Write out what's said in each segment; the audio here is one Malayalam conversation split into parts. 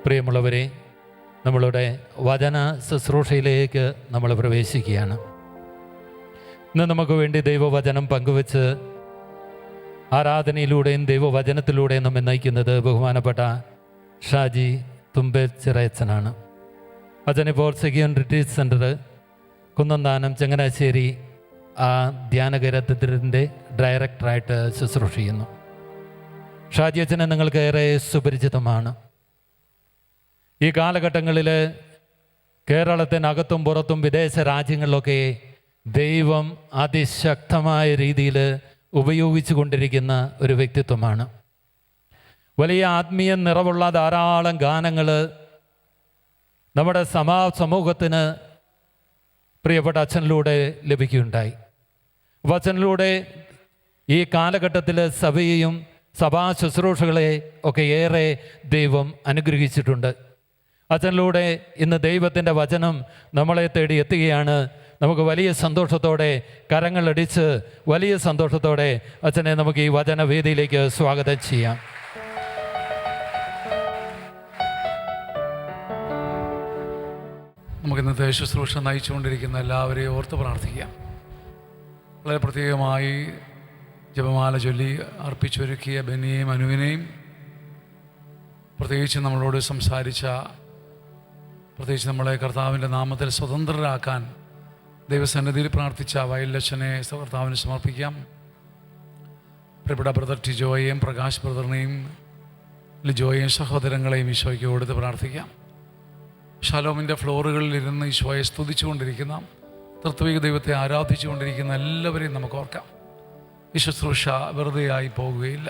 പ്രിയമുള്ളവരെ, നമ്മളുടെ വചന ശുശ്രൂഷയിലേക്ക് നമ്മൾ പ്രവേശിക്കുകയാണ്. ഇന്ന് നമുക്ക് വേണ്ടി ദൈവവചനം പങ്കുവെച്ച് ആരാധനയിലൂടെയും ദൈവവചനത്തിലൂടെയും നമ്മെ നയിക്കുന്നത് ബഹുമാനപ്പെട്ട ഷാജി തുമ്പേച്ചിറയച്ചനാണ്. അച്ഛനിപ്പോൾ സെഗിയോൻ റിട്രീറ്റ് സെൻറ്റർ കുന്നന്താനം ചങ്ങനാശ്ശേരി ആ ധ്യാനകേന്ദ്രത്തിൻ്റെ ഡയറക്ടറായിട്ട് ശുശ്രൂഷ ചെയ്യുന്നു. ഷാജി അച്ഛനെ നിങ്ങൾക്ക് ഏറെ സുപരിചിതമാണ്. ഈ കാലഘട്ടങ്ങളിൽ കേരളത്തിനകത്തും പുറത്തും വിദേശ രാജ്യങ്ങളിലൊക്കെ ദൈവം അതിശക്തമായ രീതിയിൽ ഉപയോഗിച്ചു കൊണ്ടിരിക്കുന്ന ഒരു വ്യക്തിത്വമാണ്. വലിയ ആത്മീയ നിറവുള്ള ധാരാളം ഗാനങ്ങൾ നമ്മുടെ സമൂഹത്തിന് പ്രിയപ്പെട്ട അച്ഛനിലൂടെ ലഭിക്കുകയുണ്ടായി. അപ്പോൾ അച്ഛനിലൂടെ ഈ കാലഘട്ടത്തിൽ സഭയെയും സഭാ ശുശ്രൂഷകളെ ഒക്കെ ഏറെ ദൈവം അനുഗ്രഹിച്ചിട്ടുണ്ട്. അച്ഛനിലൂടെ ഇന്ന് ദൈവത്തിൻ്റെ വചനം നമ്മളെ തേടി എത്തുകയാണ്. നമുക്ക് വലിയ സന്തോഷത്തോടെ കരങ്ങളടിച്ച് വലിയ സന്തോഷത്തോടെ അച്ഛനെ നമുക്ക് ഈ വചനവേദിയിലേക്ക് സ്വാഗതം ചെയ്യാം. നമുക്കിന്നത്തെ ശുശ്രൂഷ നയിച്ചുകൊണ്ടിരിക്കുന്ന എല്ലാവരെയും ഓർത്ത് പ്രാർത്ഥിക്കാം. വളരെ പ്രത്യേകമായി ജപമാല ചൊല്ലി അർപ്പിച്ചൊരുക്കിയ ബെന്നിയെയും അനുവിനെയും, പ്രത്യേകിച്ച് നമ്മളോട് സംസാരിച്ച, പ്രത്യേകിച്ച് നമ്മളെ കർത്താവിൻ്റെ നാമത്തിൽ സ്വതന്ത്രരാക്കാൻ ദൈവസന്നിധിയിൽ പ്രാർത്ഥിച്ച വയലച്ഛനെ കർത്താവിന് സമർപ്പിക്കാം. പ്രിയപ്പെട്ട ബ്രദർ ടിജോയെയും പ്രകാശ് ബ്രദറിനെയും ലിജോയെയും സഹോദരങ്ങളെയും ഈശോയ്ക്ക് കൊടുത്ത് പ്രാർത്ഥിക്കാം. ഷാലോമിൻ്റെ ഫ്ലോറുകളിലിരുന്ന് ഈശോയെ സ്തുതിച്ചുകൊണ്ടിരിക്കുന്ന, തത്വിക ദൈവത്തെ ആരാധിച്ചുകൊണ്ടിരിക്കുന്ന എല്ലാവരെയും നമുക്ക് ഓർക്കാം. ഈ ശുശ്രൂഷ വെറുതെയായി പോകുകയില്ല.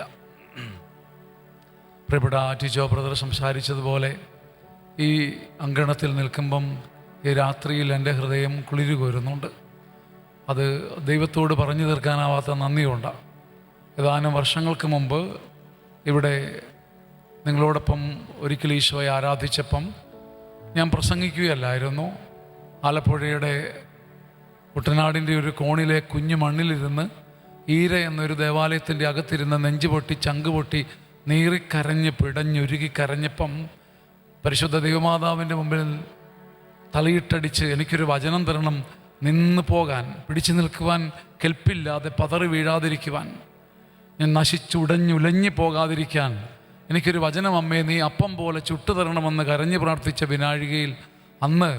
പ്രിയപ്പെട്ട ടിജോ ബ്രദർ സംസാരിച്ചതുപോലെ ഈ അങ്കണത്തിൽ നിൽക്കുമ്പം ഈ രാത്രിയിൽ എൻ്റെ ഹൃദയം കുളിരുകോരുന്നുണ്ട്. അത് ദൈവത്തോട് പറഞ്ഞു തീർക്കാനാവാത്ത നന്ദിയുണ്ടാണ്. ഏതാനും വർഷങ്ങൾക്ക് മുമ്പ് ഇവിടെ നിങ്ങളോടൊപ്പം ഒരിക്കൽ ഈശോയെ ആരാധിച്ചപ്പം ഞാൻ പ്രസംഗിക്കുകയല്ലായിരുന്നു. ആലപ്പുഴയുടെ കുട്ടനാടിൻ്റെ ഒരു കോണിലെ കുഞ്ഞു മണ്ണിലിരുന്ന് ഈര എന്നൊരു ദേവാലയത്തിൻ്റെ അകത്തിരുന്ന് നെഞ്ചു പൊട്ടി ചങ്ക് പൊട്ടി നീറിക്കരഞ്ഞ് പിടഞ്ഞൊരുകി കരഞ്ഞപ്പം പരിശുദ്ധ ദൈവമാതാവിൻ്റെ മുമ്പിൽ തലയിട്ടടിച്ച് എനിക്കൊരു വചനം തരണം, നിന്ന് പോകാൻ, പിടിച്ചു നിൽക്കുവാൻ കെൽപ്പില്ലാതെ പതറി വീഴാതിരിക്കുവാൻ, ഞാൻ നശിച്ചുടഞ്ഞുലഞ്ഞു പോകാതിരിക്കാൻ എനിക്കൊരു വചനം അമ്മേ നീ അപ്പം പോലെ ചുട്ടു തരണമെന്ന് കരഞ്ഞ് പ്രാർത്ഥിച്ച വിനാഴികയിൽ അന്ന്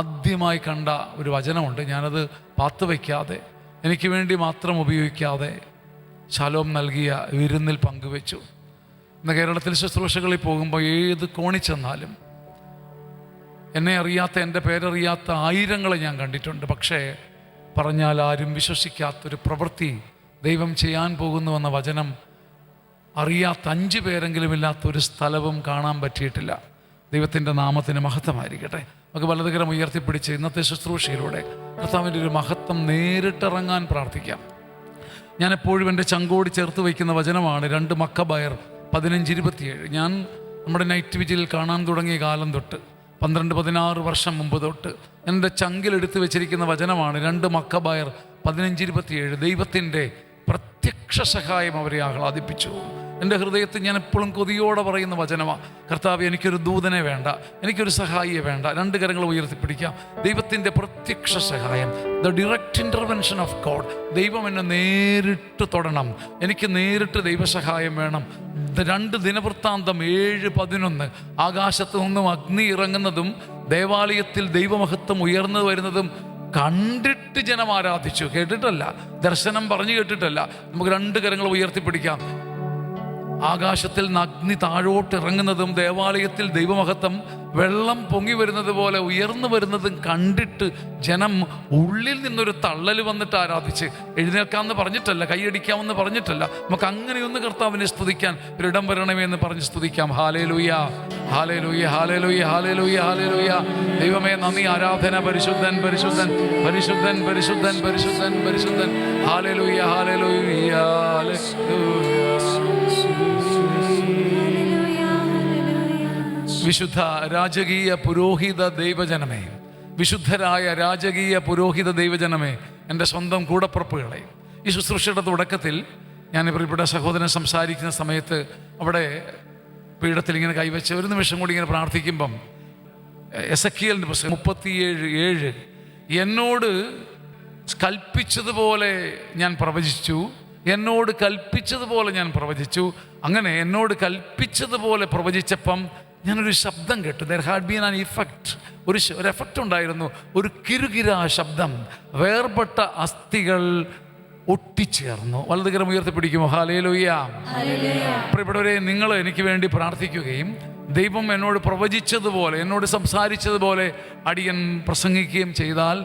ആദ്യമായി കണ്ട ഒരു വചനമുണ്ട്. ഞാനത് പാത്തുവയ്ക്കാതെ, എനിക്ക് വേണ്ടി മാത്രം ഉപയോഗിക്കാതെ ശാലോം നൽകിയ വിരുന്നിൽ പങ്കുവെച്ചു. ഇന്ന് കേരളത്തിൽ ശുശ്രൂഷകളിൽ പോകുമ്പോൾ ഏത് കോണി ചെന്നാലും എന്നെ അറിയാത്ത, എൻ്റെ പേരറിയാത്ത ആയിരങ്ങളെ ഞാൻ കണ്ടിട്ടുണ്ട്. പക്ഷേ പറഞ്ഞാൽ ആരും വിശ്വസിക്കാത്തൊരു പ്രവൃത്തി ദൈവം ചെയ്യാൻ പോകുന്നുവെന്ന വചനം അറിയാത്ത 5 പേരെങ്കിലും ഇല്ലാത്തൊരു സ്ഥലവും കാണാൻ പറ്റിയിട്ടില്ല. ദൈവത്തിൻ്റെ നാമത്തിന് മഹത്വമായിരിക്കട്ടെ. നമുക്ക് വലതുകരം ഉയർത്തിപ്പിടിച്ച് ഇന്നത്തെ ശുശ്രൂഷയിലൂടെ കർത്താവിൻ്റെ ഒരു മഹത്വം നേരിട്ടിറങ്ങാൻ പ്രാർത്ഥിക്കാം. ഞാനെപ്പോഴും എൻ്റെ ചങ്കോടി ചേർത്ത് വയ്ക്കുന്ന വചനമാണ് 2 മക്കബയർ 15:27. ഞാൻ നമ്മുടെ നൈറ്റ് വിജിൽ കാണാൻ തുടങ്ങിയ കാലം തൊട്ട് 12-16 വർഷം മുമ്പ് തൊട്ട് എൻ്റെ ചങ്കിലെടുത്ത് വെച്ചിരിക്കുന്ന വചനമാണ് 2 മക്കബയർ 15:27. ദൈവത്തിൻ്റെ പ്രത്യക്ഷ സഹായം അവരെ ആഹ്ലാദിപ്പിച്ചു. എൻ്റെ ഹൃദയത്തിൽ ഞാൻ എപ്പോഴും കൊതിയോടെ പറയുന്ന വചനമാണ്, കർത്താവ് എനിക്കൊരു ദൂതനെ വേണ്ട, എനിക്കൊരു സഹായിയെ വേണ്ട. 2 കരങ്ങൾ ഉയർത്തിപ്പിടിക്കാം. ദൈവത്തിൻ്റെ പ്രത്യക്ഷ സഹായം, the direct intervention of God. ദൈവം എന്നെ നേരിട്ട് തൊടണം, എനിക്ക് നേരിട്ട് ദൈവസഹായം വേണം. 2 ദിനവൃത്താന്തം 7:11. ആകാശത്തു നിന്നും അഗ്നി ഇറങ്ങുന്നതും ദേവാലയത്തിൽ ദൈവമഹത്വം ഉയർന്നു വരുന്നതും കണ്ടിട്ട് ജനം ആരാധിച്ചു. കേട്ടിട്ടല്ല, ദർശനം പറഞ്ഞു കേട്ടിട്ടല്ല. നമുക്ക് 2 കരങ്ങൾ ഉയർത്തിപ്പിടിക്കാം. ആകാശത്തിൽ നിന്ന് അഗ്നി താഴോട്ട് ഇറങ്ങുന്നതും ദേവാലയത്തിൽ ദൈവമഹത്വം വെള്ളം പൊങ്ങി വരുന്നത് പോലെ ഉയർന്നു വരുന്നതും കണ്ടിട്ട് ജനം ഉള്ളിൽ നിന്നൊരു തള്ളൽ വന്നിട്ട് ആരാധിച്ച്. എഴുന്നേൽക്കാമെന്ന് പറഞ്ഞിട്ടല്ല, കൈയടിക്കാമെന്ന് പറഞ്ഞിട്ടല്ല, നമുക്ക് അങ്ങനെയൊന്ന് കർത്താവിനെ സ്തുതിക്കാൻ ഒരിടം വരണമേ എന്ന് പറഞ്ഞ് സ്തുതിക്കാം. ഹാലേലൂയ, ഹാലേലൂയ, ഹാലേലൂയ, ഹാലേലൂയ, ഹാലേലൂയ. ദൈവമേ നന്ദി, ആരാധന. പരിശുദ്ധൻ, പരിശുദ്ധൻ, പരിശുദ്ധൻ, പരിശുദ്ധൻ, പരിശുദ്ധൻ, പരിശുദ്ധൻ. ഹാലേലൂയ, ഹാലേലൂയ, ഹാലേലൂയ. വിശുദ്ധ രാജകീയ പുരോഹിത ദൈവജനമേ, വിശുദ്ധരായ രാജകീയ പുരോഹിത ദൈവജനമേ, എൻ്റെ സ്വന്തം കൂടപ്പുറപ്പുകളെ, ഈ ശുശ്രൂഷയുടെ തുടക്കത്തിൽ ഞാൻ പ്രിയപ്പെട്ട സഹോദരൻ സംസാരിക്കുന്ന സമയത്ത് അവിടെ പീഠത്തിൽ ഇങ്ങനെ കൈവച്ച് ഒരു നിമിഷം കൂടി ഇങ്ങനെ പ്രാർത്ഥിക്കുമ്പം എസെക്കിയേലിൻ്റെ പുസ്തകം 37:7 എന്നോട് കൽപ്പിച്ചതുപോലെ ഞാൻ പ്രവചിച്ചു, എന്നോട് കൽപ്പിച്ചതുപോലെ ഞാൻ പ്രവചിച്ചു. അങ്ങനെ എന്നോട് കൽപ്പിച്ചതുപോലെ പ്രവചിച്ചപ്പം ഞാനൊരു ശബ്ദം കേട്ടു. There had been an effect. ഒരു എഫക്റ്റ് ഉണ്ടായിരുന്നു, ഒരു കിരുകിരാ ശബ്ദം. വേർപെട്ട അസ്ഥികൾ ഒട്ടിച്ചേർന്നു. വലതുകരം ഉയർത്തിപ്പിടിക്കുമോ? ഹല്ലേലൂയ. പ്രിയപ്പെട്ടവരെ, നിങ്ങൾ എനിക്ക് വേണ്ടി പ്രാർത്ഥിക്കുകയും ദൈവം എന്നോട് പ്രവചിച്ചതുപോലെ, എന്നോട് സംസാരിച്ചതുപോലെ അടിയൻ പ്രസംഗിക്കുകയും ചെയ്താൽ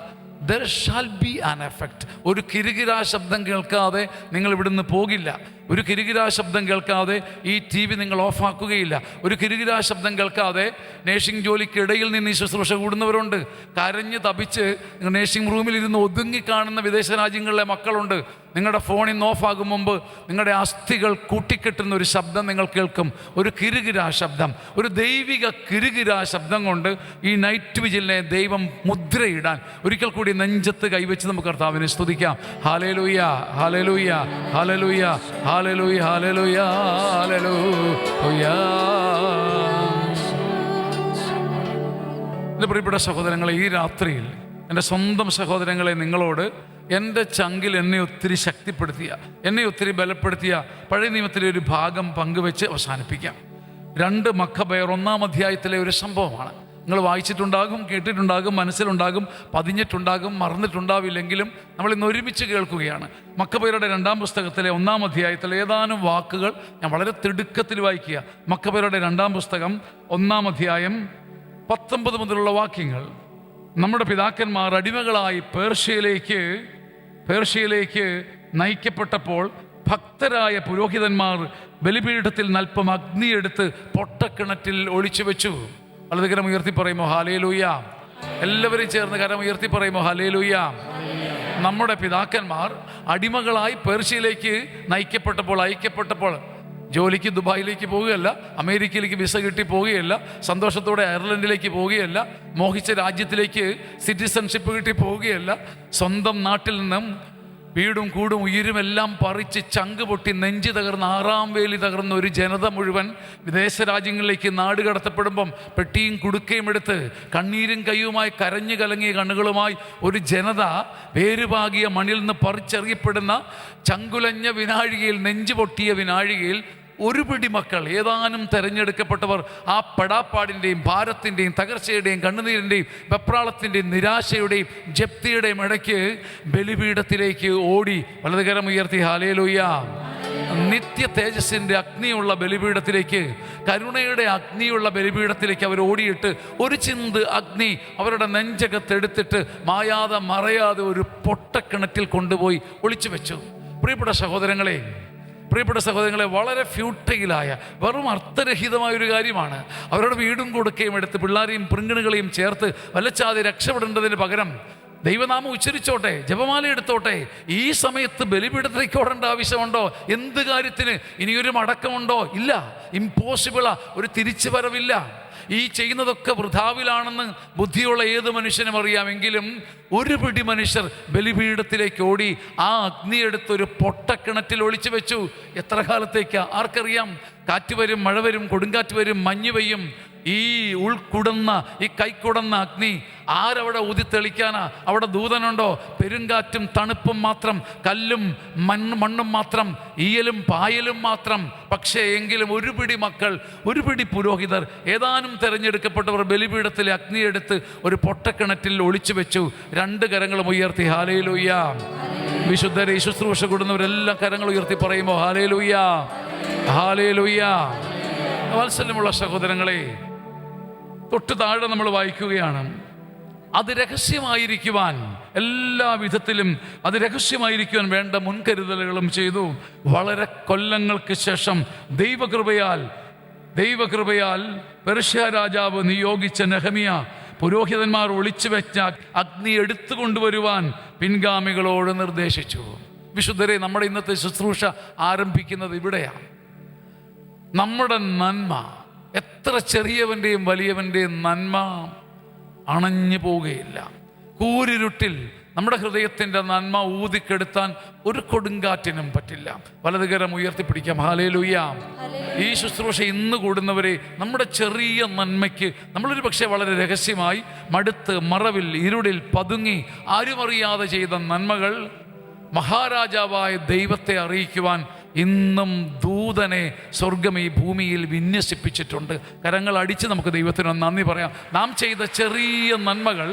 there shall be an effect. ഒരു കിരുകിരാ ശബ്ദം കേൾക്കാതെ നിങ്ങൾ ഇവിടുന്ന് പോകില്ല. ഒരു കിരുകിരാ ശബ്ദം കേൾക്കാതെ ഈ TV നിങ്ങൾ ഓഫാക്കുകയില്ല. ഒരു കിരുകിരാ ശബ്ദം കേൾക്കാതെ നേഴ്സിംഗ് ജോലിക്കിടയിൽ നിന്ന് ഈ ശുശ്രൂഷ കൂടുന്നവരുണ്ട്. കരഞ്ഞ് തപിച്ച് നേഴ്സിംഗ് റൂമിലിരുന്ന് ഒതുങ്ങി കാണുന്ന വിദേശ രാജ്യങ്ങളിലെ മക്കളുണ്ട്. നിങ്ങളുടെ ഫോണിൽ നിന്ന് ഓഫാകും മുമ്പ് നിങ്ങളുടെ അസ്ഥികൾ കൂട്ടിക്കെട്ടുന്ന ഒരു ശബ്ദം നിങ്ങൾ കേൾക്കും. ഒരു കിരുകിരാ ശബ്ദം, ഒരു ദൈവിക കിരുകിരാ ശബ്ദം കൊണ്ട് ഈ നൈറ്റ് വിജിലിനെ ദൈവം മുദ്രയിടാൻ ഒരിക്കൽ കൂടി നെഞ്ചത്ത് കൈവച്ച് നമുക്ക് കർത്താവിനെ സ്തുതിക്കാം. ഹല്ലേലൂയ, ഹല്ലേലൂയ, ഹല്ലേലൂയ, ഹല്ലേലൂയ, ഹല്ലേലൂയ, ഹല്ലേലൂയ. എൻ്റെ പ്രിയപ്പെട്ട സഹോദരങ്ങളെ, ഈ രാത്രിയിൽ എൻ്റെ സ്വന്തം സഹോദരങ്ങളെ, നിങ്ങളോട് എൻ്റെ ചങ്കിൽ എന്നെ ഒത്തിരി ശക്തിപ്പെടുത്തിയ, എന്നെ ഒത്തിരി ബലപ്പെടുത്തിയ പഴയ നിയമത്തിലെ ഒരു ഭാഗം പങ്കുവെച്ച് അവസാനിപ്പിക്കാം. 2 മക്കബയർ 1-ാം അധ്യായത്തിലെ ഒരു സംഭവമാണ്. നിങ്ങൾ വായിച്ചിട്ടുണ്ടാകും, കേട്ടിട്ടുണ്ടാകും, മനസ്സിലുണ്ടാകും, പതിഞ്ഞിട്ടുണ്ടാകും, മറന്നിട്ടുണ്ടാവില്ലെങ്കിലും നമ്മൾ ഇന്ന് ഒരുമിച്ച് കേൾക്കുകയാണ്. മക്കബയരുടെ 2-ാം പുസ്തകത്തിലെ 1-ാം അധ്യായത്തിലെ ഏതാനും വാക്കുകൾ ഞാൻ വളരെ തിടുക്കത്തിൽ വായിക്കുക. മക്കബയരുടെ 2-ാം പുസ്തകം 1-ാം അധ്യായം 19 മുതലുള്ള വാക്യങ്ങൾ. നമ്മുടെ പിതാക്കന്മാർ അടിമകളായി പേർഷ്യയിലേക്ക് നയിക്കപ്പെട്ടപ്പോൾ ഭക്തരായ പുരോഹിതന്മാർ ബലിപീഠത്തിൽ നൽപ്പം അഗ്നിയെടുത്ത് പൊട്ടക്കിണറ്റിൽ ഒളിച്ചു വെച്ചു. വലത് കരം ഉയർത്തി പറയുമോ? ഹല്ലേലൂയ. എല്ലാവരും ചേർന്ന് കരം ഉയർത്തി പറയുമോ? ഹല്ലേലൂയ. നമ്മുടെ പിതാക്കന്മാർ അടിമകളായി പേർഷ്യയിലേക്ക് അയക്കപ്പെട്ടപ്പോൾ ജോലിക്ക് ദുബായിലേക്ക് പോവുകയല്ല, അമേരിക്കയിലേക്ക് വിസ കിട്ടി പോവുകയല്ല, സന്തോഷത്തോടെ അയർലൻഡിലേക്ക് പോവുകയല്ല, മോഹിച്ച രാജ്യത്തിലേക്ക് സിറ്റിസൺഷിപ്പ് കിട്ടി പോവുകയല്ല. സ്വന്തം നാട്ടിൽ നിന്നും വീടും കൂടും ഉയരുമെല്ലാം പറിച്ച് ചങ്ക് പൊട്ടി നെഞ്ച് തകർന്ന് 6-ാം വേലി തകർന്ന ഒരു ജനത മുഴുവൻ വിദേശ രാജ്യങ്ങളിലേക്ക് നാട് കടത്തപ്പെടുമ്പം പെട്ടിയും കുടുക്കയും എടുത്ത് കണ്ണീരും കയ്യുമായി കരഞ്ഞു കലങ്ങിയ കണ്ണുകളുമായി ഒരു ജനത വേരുപാകിയ മണ്ണിൽ നിന്ന് പറിച്ചെറിയപ്പെടുന്ന ചങ്കുലഞ്ഞ വിനാഴികയിൽ, നെഞ്ചു പൊട്ടിയ വിനാഴികയിൽ ഒരു പിടി മക്കൾ, ഏതാനും തെരഞ്ഞെടുക്കപ്പെട്ടവർ ആ പെടാപ്പാടിൻ്റെയും ഭാരത്തിൻ്റെയും തകർച്ചയുടെയും കണ്ണുനീരിൻ്റെയും വെപ്രാളത്തിൻ്റെയും നിരാശയുടെയും ജപ്തിയുടെയും ഇടയ്ക്ക് ബലിപീഠത്തിലേക്ക് ഓടി. വലതുകരം ഉയർത്തി ഹല്ലേലൂയ. നിത്യ തേജസ്സിൻ്റെ അഗ്നിയുള്ള ബലിപീഠത്തിലേക്ക്, കരുണയുടെ അഗ്നിയുള്ള ബലിപീഠത്തിലേക്ക് അവർ ഓടിയിട്ട് ഒരു ചിന്ത് അഗ്നി അവരുടെ നെഞ്ചകത്തെടുത്തിട്ട് മായാതെ മറയാതെ ഒരു പൊട്ടക്കിണറ്റിൽ കൊണ്ടുപോയി ഒളിച്ചു വെച്ചു. പ്രിയപ്പെട്ട സഹോദരങ്ങളെ, വളരെ ഫ്യൂട്ടൈലായ, വെറും അർത്ഥരഹിതമായൊരു കാര്യമാണ്. അവരുടെ വീടും കൊടുക്കുകയും എടുത്ത് പിള്ളേരെയും പ്രിങ്കിണുകളെയും ചേർത്ത് വലച്ചാതെ രക്ഷപ്പെടേണ്ടതിന് പകരം ദൈവനാമം ഉച്ചരിച്ചോട്ടെ, ജപമാല എടുത്തോട്ടെ. ഈ സമയത്ത് ബലിപീഠത്തിലേക്ക് ഓടേണ്ട ആവശ്യമുണ്ടോ? എന്ത് കാര്യത്തിന്? ഇനിയൊരു മടക്കമുണ്ടോ? ഇല്ല. ഇമ്പോസിബിളാ. ഒരു തിരിച്ചു വരവില്ല. ഈ ചെയ്യുന്നതൊക്കെ വൃഥാവിലാണെന്ന് ബുദ്ധിയുള്ള ഏത് മനുഷ്യനും അറിയാമെങ്കിലും ഒരു പിടി മനുഷ്യർ ബലിപീഠത്തിലേക്ക് ഓടി ആ അഗ്നിയെടുത്തൊരു പൊട്ടക്കിണറ്റിൽ ഒളിച്ചു വെച്ചു. എത്ര കാലത്തേക്കാ ആർക്കറിയാം? കാറ്റ് വരും, മഴ വരും, കൊടുങ്കാറ്റ് വരും, മഞ്ഞ് പെയ്യും. ഈ കൈക്കുടന്ന അഗ്നി ആരവിടെ ഊതിത്തെളിക്കാനാ? അവിടെ ദൂതനുണ്ടോ? പെരുങ്കാറ്റും തണുപ്പും മാത്രം, കല്ലും മണ്ണും മാത്രം, ഈയലും പായലും മാത്രം. പക്ഷേ എങ്കിലും ഒരു പിടി മക്കൾ, ഒരു പിടി പുരോഹിതർ, ഏതാനും തെരഞ്ഞെടുക്കപ്പെട്ടവർ ബലിപീഠത്തിലെ അഗ്നിയെടുത്ത് ഒരു പൊട്ടക്കിണറ്റിൽ ഒളിച്ചു വെച്ചു. 2 കരങ്ങളും ഉയർത്തി ഹല്ലേലൂയ. വിശുദ്ധരെ ശുശ്രൂഷ കൂടുന്നവരെല്ലാം കരങ്ങൾ ഉയർത്തി പറയുമോ? Hallelujah, hallelujah. വാത്സല്യമുള്ള സഹോദരങ്ങളെ, തൊട്ട് താഴെ നമ്മൾ വായിക്കുകയാണ്, അത് രഹസ്യമായിരിക്കുവാൻ എല്ലാ വിധത്തിലും അത് രഹസ്യമായിരിക്കുവാൻ വേണ്ട മുൻകരുതലുകളും ചെയ്തു. വളരെ കൊല്ലങ്ങൾക്ക് ശേഷം ദൈവകൃപയാൽ പെർഷ്യ രാജാവ് നിയോഗിച്ച നെഹമ്യ പുരോഹിതന്മാർ ഒളിച്ചു വെച്ച അഗ്നി എടുത്തുകൊണ്ടുവരുവാൻ പിൻഗാമികളോട് നിർദ്ദേശിച്ചു. വിശുദ്ധരെ, നമ്മുടെ ഇന്നത്തെ ശുശ്രൂഷ ആരംഭിക്കുന്നത് ഇവിടെയാണ്. നമ്മുടെ നന്മ, എത്ര ചെറിയവൻ്റെയും വലിയവൻ്റെയും നന്മ അണഞ്ഞു പോവുകയില്ല. കൂരിരുട്ടിൽ നമ്മുടെ ഹൃദയത്തിൻ്റെ നന്മ ഊതിക്കെടുത്താൻ ഒരു കൊടുങ്കാറ്റിനും പറ്റില്ല. വലതുകരം ഉയർത്തിപ്പിടിക്കാം. ഹല്ലേലൂയ. ഈ ശുശ്രൂഷ ഇന്ന് കൂടുന്നവരെ നമ്മുടെ ചെറിയ നന്മയ്ക്ക് നമ്മളൊരു പക്ഷേ വളരെ രഹസ്യമായി മടുത്ത് മറവിൽ ഇരുളിൽ പതുങ്ങി ആരുമറിയാതെ ചെയ്ത നന്മകൾ മഹാരാജാവായ ദൈവത്തെ അറിയിക്കുവാൻ ഇന്നും ദൂതനെ സ്വർഗം ഈ ഭൂമിയിൽ വിന്യസിപ്പിച്ചിട്ടുണ്ട്. കരങ്ങൾ അടിച്ച് നമുക്ക് ദൈവത്തിന് നന്ദി പറയാം. നാം ചെയ്ത ചെറിയ നന്മകൾ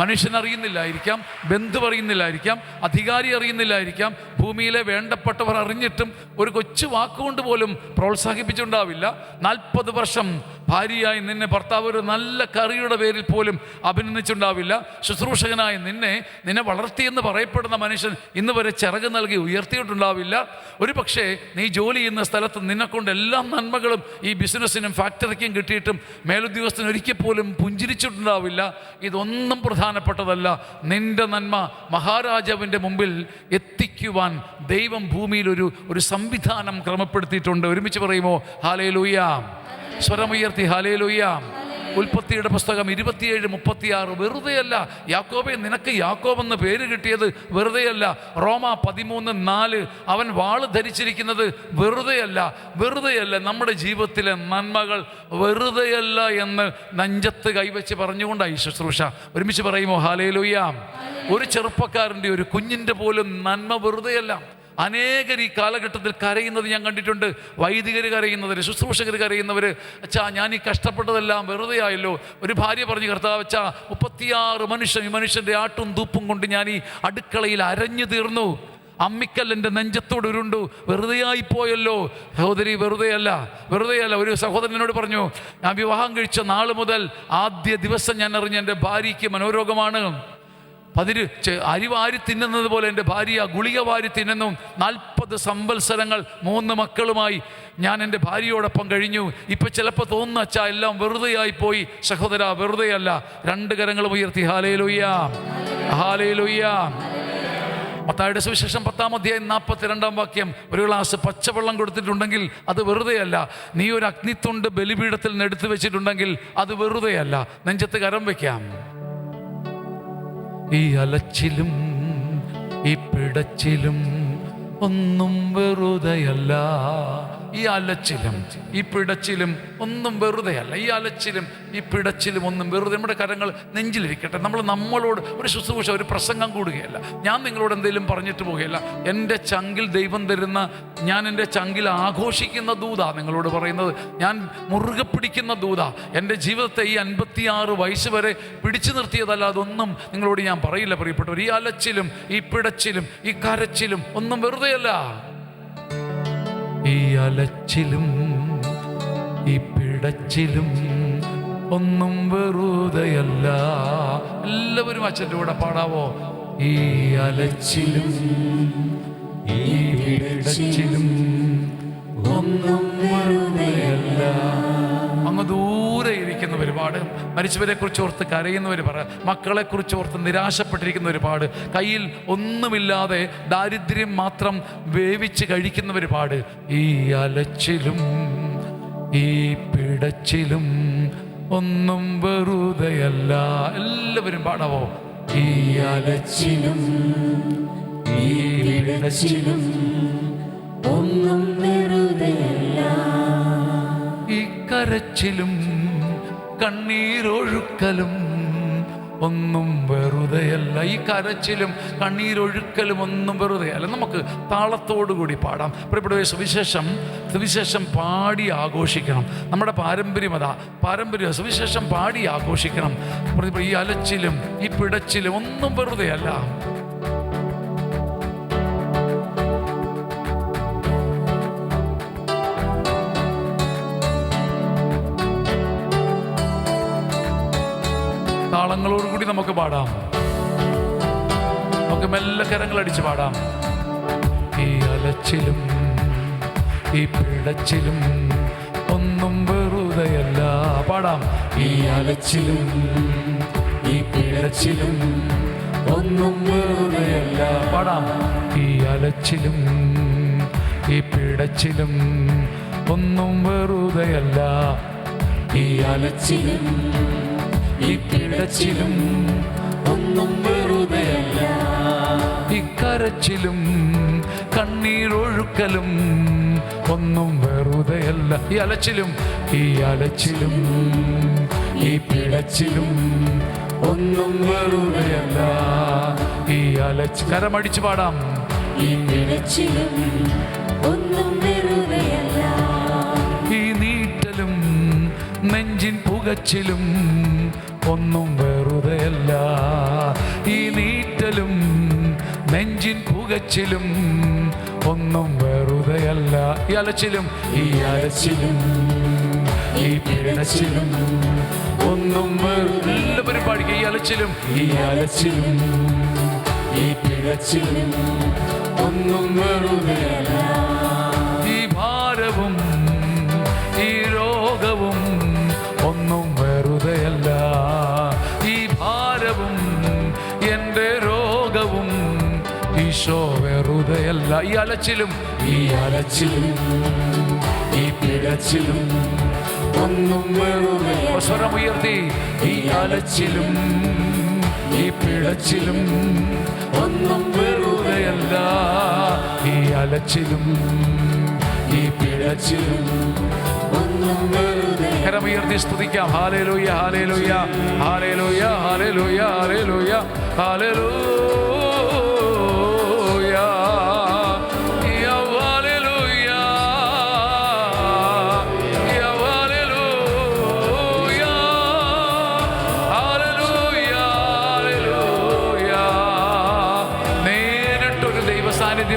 മനുഷ്യനറിയുന്നില്ലായിരിക്കാം, ബന്ധു അറിയുന്നില്ലായിരിക്കാം, അധികാരി അറിയുന്നില്ലായിരിക്കാം, ഭൂമിയിലെ വേണ്ടപ്പെട്ടവർ അറിഞ്ഞിട്ടും ഒരു കൊച്ചു വാക്കുകൊണ്ട് പോലും പ്രോത്സാഹിപ്പിച്ചുണ്ടാവില്ല. 40 വർഷം ഭാര്യയായി നിന്നെ ഭർത്താവ് ഒരു നല്ല കറിയുടെ പേരിൽ പോലും അഭിനന്ദിച്ചുണ്ടാവില്ല. ശുശ്രൂഷകനായ നിന്നെ വളർത്തിയെന്ന് പറയപ്പെടുന്ന മനുഷ്യൻ ഇന്ന് വരെ ചിറക് നൽകി ഉയർത്തിയിട്ടുണ്ടാവില്ല. ഒരു പക്ഷേ നീ ജോലി ചെയ്യുന്ന സ്ഥലത്ത് നിന്നെക്കൊണ്ട് എല്ലാ നന്മകളും ഈ ബിസിനസ്സിനും ഫാക്ടറിക്കും കിട്ടിയിട്ടും മേലുദ്യോഗസ്ഥന് ഒരിക്കൽ പോലും പുഞ്ചിരിച്ചിട്ടുണ്ടാവില്ല. ഇതൊന്നും പ്രധാനപ്പെട്ടതല്ല. നിന്റെ നന്മ മഹാരാജാവിൻ്റെ മുമ്പിൽ എത്തിക്കുവാൻ ദൈവം ഭൂമിയിൽ ഒരു സംവിധാനം ക്രമപ്പെടുത്തിയിട്ടുണ്ട്. ഒരുമിച്ച് പറയുമോ ഹല്ലേലൂയ? സ്വരമുയർത്തി ഹല്ലേലൂയ. ഉൽപ്പത്തിയുടെ പുസ്തകം 27:36 വെറുതെയല്ല. യാക്കോബേ, നിനക്ക് യാക്കോബ് എന്ന് പേര് കിട്ടിയത് വെറുതെയല്ല. റോമ 13:4 അവൻ വാള് ധരിച്ചിരിക്കുന്നത് വെറുതെയല്ല. നമ്മുടെ ജീവിതത്തിലെ നന്മകൾ വെറുതെയല്ല എന്ന് നെഞ്ചത്ത് കൈവച്ച് പറഞ്ഞുകൊണ്ടായി ശുശ്രൂഷ. ഒരുമിച്ച് പറയുമോ ഹല്ലേലൂയ? ഒരു ചെറുപ്പക്കാരൻ്റെ, ഒരു കുഞ്ഞിൻ്റെ പോലും നന്മ വെറുതെയല്ല. അനേകർ ഈ കാലഘട്ടത്തിൽ കരയുന്നത് ഞാൻ കണ്ടിട്ടുണ്ട്. വൈദികർ കരയുന്നവർ, ശുശ്രൂഷകർ കരയുന്നവർ. അച്ഛാ, ഞാൻ ഈ കഷ്ടപ്പെട്ടതെല്ലാം വെറുതെ ആയല്ലോ. ഒരു ഭാര്യ പറഞ്ഞു, കർത്താവ് അച്ഛാ, 36 ഈ മനുഷ്യൻ്റെ ആട്ടും തൂപ്പും കൊണ്ട് ഞാൻ ഈ അടുക്കളയിൽ അരഞ്ഞു തീർന്നു. അമ്മിക്കൽ എൻ്റെ നെഞ്ചത്തോട് ഉരുണ്ടു. വെറുതെയായിപ്പോയല്ലോ. സഹോദരി, വെറുതെയല്ല. ഒരു സഹോദരനോട് പറഞ്ഞു, ഞാൻ വിവാഹം കഴിച്ച നാൾ മുതൽ ആദ്യ ദിവസം ഞാൻ അറിഞ്ഞ എൻ്റെ ഭാര്യയ്ക്ക് മനോരോഗമാണ്. അരി വാരി തിന്നുന്നത് പോലെ എൻ്റെ ഭാര്യ ഗുളിക വാരി തിന്നുന്നു. 40 സംവത്സരങ്ങൾ 3 മക്കളുമായി ഞാൻ എൻ്റെ ഭാര്യയോടൊപ്പം കഴിഞ്ഞു. ഇപ്പം ചിലപ്പോൾ തോന്നുന്ന അച്ഛാ എല്ലാം വെറുതെയായി പോയി. സഹോദര, വെറുതെയല്ല. 2 കരങ്ങളും ഉയർത്തി ഹല്ലേലൂയ, ഹല്ലേലൂയ. മത്തായിയുടെ സുവിശേഷം 10-ാം അധ്യായം 42-ാം വാക്യം, ഒരു ഗ്ലാസ് പച്ചവെള്ളം കൊടുത്തിട്ടുണ്ടെങ്കിൽ അത് വെറുതെയല്ല. നീ ഒരു അഗ്നിത്തുണ്ട് ബലിപീഠത്തിൽ നിന്ന് എടുത്തു വെച്ചിട്ടുണ്ടെങ്കിൽ അത് വെറുതെയല്ല. നെഞ്ചത്ത് കരം വയ്ക്കാം. ഈ അലച്ചിലും ഈ പിടച്ചിലും ഒന്നും വെറുതെയല്ല. ഈ അലച്ചിലും ഈ പിടച്ചിലും ഒന്നും വെറുതെയല്ല. ഈ അലച്ചിലും ഈ പിടച്ചിലും ഒന്നും വെറുതെ. നമ്മുടെ കരങ്ങൾ നെഞ്ചിലിരിക്കട്ടെ. നമ്മളോട് ഒരു ശുശ്രൂഷ, ഒരു പ്രസംഗം കൂടുകയല്ല. ഞാൻ നിങ്ങളോട് എന്തെങ്കിലും പറഞ്ഞിട്ട് പോവുകയല്ല. എൻ്റെ ചങ്കിൽ ദൈവം തരുന്ന, ഞാൻ എൻ്റെ ചങ്കിൽ ആഘോഷിക്കുന്ന ദൂതാ നിങ്ങളോട് പറയുന്നത്. ഞാൻ മുറുകെ പിടിക്കുന്ന ദൂതാ. എൻ്റെ ജീവിതത്തെ ഈ 56 വയസ്സ് വരെ പിടിച്ചു നിർത്തിയതല്ല. അതൊന്നും നിങ്ങളോട് ഞാൻ പറയില്ല പ്രിയപ്പെട്ടവർ. ഈ അലച്ചിലും ഈ പിടച്ചിലും ഈ കരച്ചിലും ഒന്നും വെറുതെയല്ല. ഈ അലച്ചിലും ഈ പിടച്ചിലും ഒന്നും വെറുതെയല്ല. എല്ലാവരും അച്ഛൻ്റെ കൂടെ പാടാവോ? ഈ അലച്ചിലും ഈ പിടച്ചിലും ഒന്നും വെറുതെയല്ല. അങ്ങ് ദൂരെ ഇരിക്കുന്ന ഒരുപാട്, മരിച്ചവരെ കുറിച്ച് ഓർത്ത് കരയുന്നവർ, മക്കളെ കുറിച്ച് ഓർത്ത് നിരാശപ്പെട്ടിരിക്കുന്ന ഒരുപാട്, കയ്യിൽ ഒന്നുമില്ലാതെ ദാരിദ്ര്യം മാത്രം വേവിച്ച് കഴിക്കുന്ന ഒരുപാട്. ഈ അലച്ചിലും ഈ പിടച്ചിലും ഒന്നും വെറുതെയല്ല. എല്ലാവരും പാടാവോ? ഈ അലച്ചിലും ഈ പിടച്ചിലും ഒന്നും വെറുതെയല്ല. ഈ കരച്ചിലും കണ്ണീരൊഴുക്കലും ഒന്നും വെറുതെയല്ല. ഈ കരച്ചിലും കണ്ണീരൊഴുക്കലും ഒന്നും വെറുതെയല്ല. നമുക്ക് താളത്തോടു കൂടി പാടാം. പ്രിയപ്പെട്ടവരെ, സുവിശേഷം പാടി ആഘോഷിക്കണം. നമ്മുടെ പാരമ്പര്യം അതാ. സുവിശേഷം പാടി ആഘോഷിക്കണം. ഈ അലച്ചിലും ഈ പിടച്ചിലും ഒന്നും വെറുതെയല്ല. താളങ്ങളോടുകൂടി നമുക്ക് പാടാം. നമുക്ക് മെല്ലെ കരങ്ങൾ അടിച്ച് പാടാം. ഈ അലച്ചിലും ഈ പിടച്ചിലും ഒന്നും വെറുതെയല്ല. പാടാം. ഈ അലച്ചിലും ഈ പിടച്ചിലും ഒന്നും വെറുതെയല്ല. പാടാം. ഈ അലച്ചിലും ഈ പിടച്ചിലും ഒന്നും വെറുതെയല്ല. ഈ അലച്ചിലും ഈ പിടച്ചിലും ഒന്നും വെറുതെയല്ല. ഇക്കരച്ചിലും കണ്ണീരൊഴുക്കലും ഒന്നും വെറുതെയല്ല. ഈ അലച്ചിലും ഈ പിടച്ചിലും ഒന്നും വെറുതെയല്ല. ഈ കരമടിച്ചു പാടാം. ഈ പിടച്ചിലും ഒന്നും വെറുതെയല്ല. ഈ നീട്ടലും നെഞ്ചിൻ പുകച്ചിലും ഒന്നും വെറുതെയല്ല. ഈ നീട്ടലും നെഞ്ചിൻ പുകച്ചിലും ഒന്നും വെറുതെയല്ല. ഈ അലച്ചിലും ഈ പിടച്ചിലും ഒന്നും എല്ലാവരും പാടിക്കുക. ഈ അലച്ചിലും ഈ പിടച്ചിലും ഒന്നും വെറുതെയല്ല. ഈ ഭാരവും ഈ രോഗവും ഒന്നും വെറുതെയല്ല. ഈ ഭാരവും എൻ്റെ രോഗവും ഈശോ വെറുതെയല്ല. ഈ അലച്ചിലും ഈ പിടച്ചിലും ഒന്നും വെറുതെയല്ല. സ്വരമുയർത്തി. ഈ അലച്ചിലും ഈ പിടച്ചിലും ഒന്നും വെറുതെയല്ല. ഈ അലച്ചിലും ഈ പിടച്ചിലും ഒന്നും വെറുതെ. കരമുയർത്തി സ്തുതിക്കാം. ഹല്ലേലൂയ ഹല്ലേലൂയ ഹല്ലേലൂയ ഹല്ലേലൂയ ഹല്ലേലൂയ ഹല്ലേലൂയ.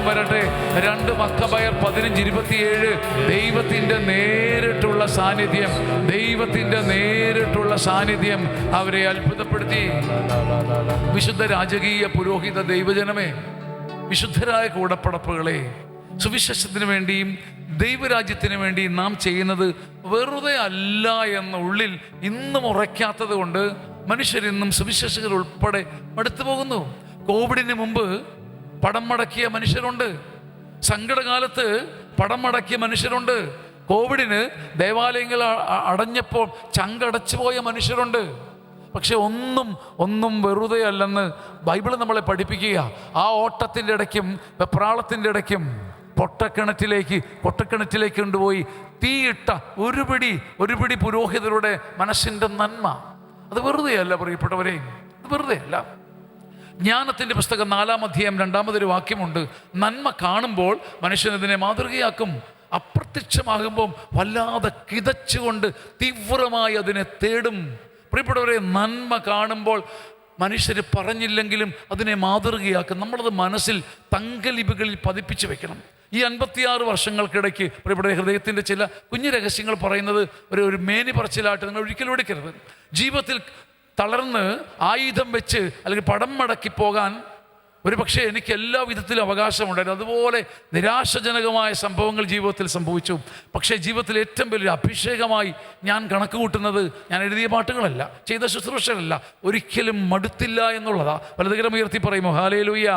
വരട്ടെ. 2 മക്കബയർ 15:27. ദൈവത്തിൻ്റെ നേരിട്ടുള്ള സാന്നിധ്യം അവരെ അത്ഭുതപ്പെടുത്തി. വിശുദ്ധ രാജകീയ പുരോഹിത ദൈവജനമേ, വിശുദ്ധരായ കൂടപ്പടപ്പുകളെ, സുവിശേഷത്തിന് വേണ്ടിയും ദൈവരാജ്യത്തിന് വേണ്ടിയും നാം ചെയ്യുന്നത് വെറുതെ അല്ല എന്ന ഉള്ളിൽ ഇന്നും ഉറയ്ക്കാത്തത് കൊണ്ട് മനുഷ്യരിന്നും സുവിശേഷകർ ഉൾപ്പെടെ മടുത്തു പോകുന്നു. കോവിഡിന് മുമ്പ് പടം മടക്കിയ മനുഷ്യരുണ്ട്. സങ്കടകാലത്ത് പടം മടക്കിയ മനുഷ്യരുണ്ട്. കോവിഡിന് ദേവാലയങ്ങൾ അടഞ്ഞപ്പോൾ ചങ്കടച്ചു പോയ മനുഷ്യരുണ്ട്. പക്ഷെ ഒന്നും വെറുതെ അല്ലെന്ന് ബൈബിൾ നമ്മളെ പഠിപ്പിക്കുക. ആ ഓട്ടത്തിൻ്റെ ഇടയ്ക്കും വെപ്രാളത്തിൻ്റെ ഇടയ്ക്കും പൊട്ടക്കിണറ്റിലേക്ക് കൊണ്ടുപോയി തീയിട്ട ഒരു പിടി പുരോഹിതരുടെ മനസ്സിൻ്റെ നന്മ അത് വെറുതെയല്ല പ്രിയപ്പെട്ടവരെ, അത് വെറുതെയല്ല. ജ്ഞാനത്തിൻ്റെ പുസ്തകം 4-ാം അധ്യായം 2-ാമതൊരു വാക്യമുണ്ട്. നന്മ കാണുമ്പോൾ മനുഷ്യനതിനെ മാതൃകയാക്കും, അപ്രത്യക്ഷമാകുമ്പോൾ വല്ലാതെ കിതച്ചുകൊണ്ട് തീവ്രമായി അതിനെ തേടും. പ്രിയപ്പെട്ടവരെ, നന്മ കാണുമ്പോൾ മനുഷ്യർ പറഞ്ഞില്ലെങ്കിലും അതിനെ മാതൃകയാക്കും. നമ്മളത് മനസ്സിൽ തങ്കലിപികളിൽ പതിപ്പിച്ച് വെക്കണം. ഈ 56 വർഷങ്ങൾക്കിടയ്ക്ക് പ്രിയപ്പെട്ട ഹൃദയത്തിൻ്റെ ചില കുഞ്ഞു രഹസ്യങ്ങൾ പറയുന്നത് ഒരു മേനി പറച്ചിലായിട്ട് നിങ്ങൾ ഒരിക്കലും എടുക്കരുത്. ജീവിതത്തിൽ തളർന്ന് ആയുധം വെച്ച് അല്ലെങ്കിൽ പടം മടക്കി പോകാൻ ഒരു പക്ഷേ എനിക്ക് എല്ലാ വിധത്തിലും അവകാശമുണ്ടായിരുന്നു. അതുപോലെ നിരാശജനകമായ സംഭവങ്ങൾ ജീവിതത്തിൽ സംഭവിച്ചു. പക്ഷേ ജീവിതത്തിൽ ഏറ്റവും വലിയൊരു അഭിഷേകമായി ഞാൻ കണക്ക് കൂട്ടുന്നത് ഞാൻ എഴുതിയ പാട്ടുകളല്ല, ചെയ്ത ശുശ്രൂഷകളല്ല, ഒരിക്കലും മടുത്തില്ല എന്നുള്ളതാ. വലതുകരം ഉയർത്തി പറയുമോ ഹല്ലേലൂയ.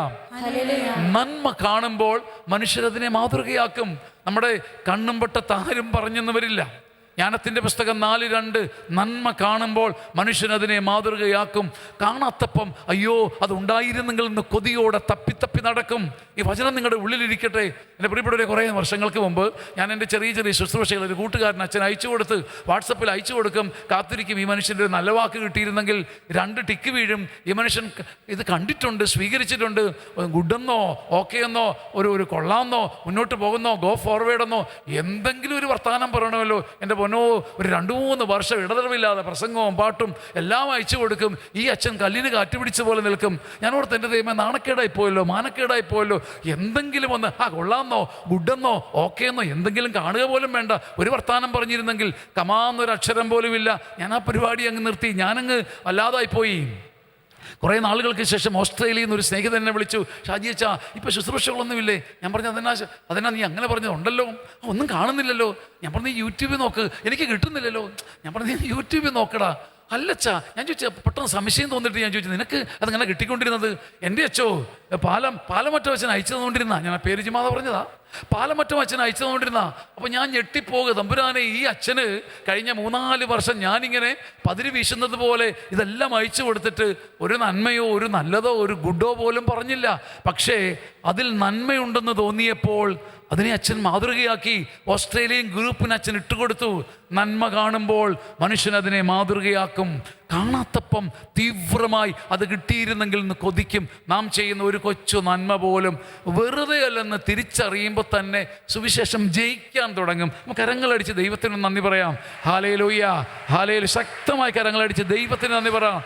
നന്മ കാണുമ്പോൾ മനുഷ്യരതിനെ മാതൃകയാക്കും. നമ്മുടെ കണ്ണും പെട്ടത്താരും പറഞ്ഞെന്ന് വരില്ല. ജ്ഞാനത്തിൻ്റെ പുസ്തകം 4:2 നന്മ കാണുമ്പോൾ മനുഷ്യനതിനെ മാതൃകയാക്കും. കാണാത്തപ്പം അയ്യോ അതുണ്ടായിരുന്നെങ്കിൽ എന്ന് കൊതിയോടെ തപ്പി നടക്കും. ഈ വചനം നിങ്ങളുടെ ഉള്ളിലിരിക്കട്ടെ. എൻ്റെ പ്രിയപ്പെട്ടവരെ, കുറേ വർഷങ്ങൾക്ക് മുമ്പ് ഞാൻ എൻ്റെ ചെറിയ ശുശ്രൂഷകൾ ഒരു കൂട്ടുകാരൻ അച്ഛൻ അയച്ചു കൊടുത്ത് വാട്സപ്പിൽ അയച്ചു കൊടുക്കും. കാത്തിരിക്കും, ഈ മനുഷ്യൻ്റെ ഒരു നല്ല വാക്ക് കിട്ടിയിരുന്നെങ്കിൽ 2 ടിക്ക് വീഴും. ഈ മനുഷ്യൻ ഇത് കണ്ടിട്ടുണ്ട്, സ്വീകരിച്ചിട്ടുണ്ട്, ഗുഡെന്നോ ഓക്കെ എന്നോ ഒരു കൊള്ളാമെന്നോ മുന്നോട്ട് പോകുന്നോ ഗോ ഫോർവേഡ് എന്നോ എന്തെങ്കിലും ഒരു വർത്തമാനം പറയണമല്ലോ. എൻ്റെ പൊന്നോ, ഒരു 2-3 വർഷം ഇടതടവില്ലാതെ പ്രസംഗവും പാട്ടും എല്ലാം അയച്ചു കൊടുക്കും. ഈ അച്ഛൻ കല്ലിന് കാറ്റ് പിടിച്ച പോലെ നിൽക്കും. ഞാൻ ഓർത്ത് എൻ്റെ ദൈവമേ, നാണക്കേടായി പോയല്ലോ, മാനക്കേടായി പോയല്ലോ. എന്തെങ്കിലും ഒന്ന് കൊള്ളാമെന്നോ ഗുഡെന്നോ ഓക്കെ എന്നോ എന്തെങ്കിലും കാണുക പോലും വേണ്ട, ഒരു വർത്താനം പറഞ്ഞിരുന്നെങ്കിൽ കമാന്നൊരു അക്ഷരം പോലും ഇല്ല. ഞാൻ ആ പരിപാടി അങ്ങ് നിർത്തി. ഞാനങ്ങ് വല്ലാതായിപ്പോയി. കുറേ നാളുകൾക്ക് ശേഷം ഓസ്ട്രേലിയയിൽ നിന്ന് ഒരു സ്നേഹിതൻ എന്നെ വിളിച്ചു. ഷാജി അച്ഛാ, ഇപ്പോൾ ശുശ്രൂഷകളൊന്നുമില്ലേ? ഞാൻ പറഞ്ഞു അതെന്നാ നീ അങ്ങനെ പറഞ്ഞതുണ്ടല്ലോ, ഒന്നും കാണുന്നില്ലല്ലോ. ഞാൻ പറഞ്ഞു യൂട്യൂബിൽ നോക്ക്, എനിക്ക് കിട്ടുന്നില്ലല്ലോ. ഞാൻ പറഞ്ഞു നീ യൂട്യൂബിൽ നോക്കടാ. അല്ലച്ചാ, ഞാൻ ചോദിച്ചാൽ പെട്ടെന്ന് സംശയം തോന്നിട്ട് ഞാൻ ചോദിച്ചു, നിനക്ക് അതങ്ങനെ കിട്ടിക്കൊണ്ടിരുന്നത്? എൻ്റെ അച്ഛോ പാലമറ്റ അച്ഛൻ അയച്ചു തന്നുകൊണ്ടിരുന്ന, ഞാൻ പേര് ചുമ്മാതെ പറഞ്ഞതാ. പാലമറ്റം അച്ഛൻ അയച്ചു തന്നുകൊണ്ടിരുന്ന. അപ്പം ഞാൻ ഞെട്ടിപ്പോകുക, തമ്പുരാനെ, ഈ അച്ഛന് കഴിഞ്ഞ 3-4 വർഷം ഞാനിങ്ങനെ പതിര് വീശുന്നത് പോലെ ഇതെല്ലാം അയച്ചു കൊടുത്തിട്ട് ഒരു നന്മയോ ഒരു നല്ലതോ ഒരു ഗുഡോ പോലും പറഞ്ഞില്ല. പക്ഷേ അതിൽ നന്മയുണ്ടെന്ന് തോന്നിയപ്പോൾ അതിനെ അച്ഛൻ മാതൃകയാക്കി. ഓസ്ട്രേലിയൻ ഗ്രൂപ്പിന് അച്ഛൻ ഇട്ടുകൊടുത്തു. നന്മ കാണുമ്പോൾ മനുഷ്യൻ അതിനെ മാതൃകയാക്കും. കാണാത്തപ്പം തീവ്രമായി അത് കിട്ടിയിരുന്നെങ്കിൽ എന്ന് കൊതിക്കും. നാം ചെയ്യുന്ന ഒരു കൊച്ചു നന്മ പോലും വെറുതെ അല്ലെന്ന് തിരിച്ചറിയുമ്പോൾ തന്നെ സുവിശേഷം ജയിക്കാൻ തുടങ്ങും. നമുക്ക് കരങ്ങളടിച്ച് ദൈവത്തിന് നന്ദി പറയാം. Hallelujah, hallelujah. ശക്തമായി കരങ്ങളടിച്ച് ദൈവത്തിന് നന്ദി പറയാം.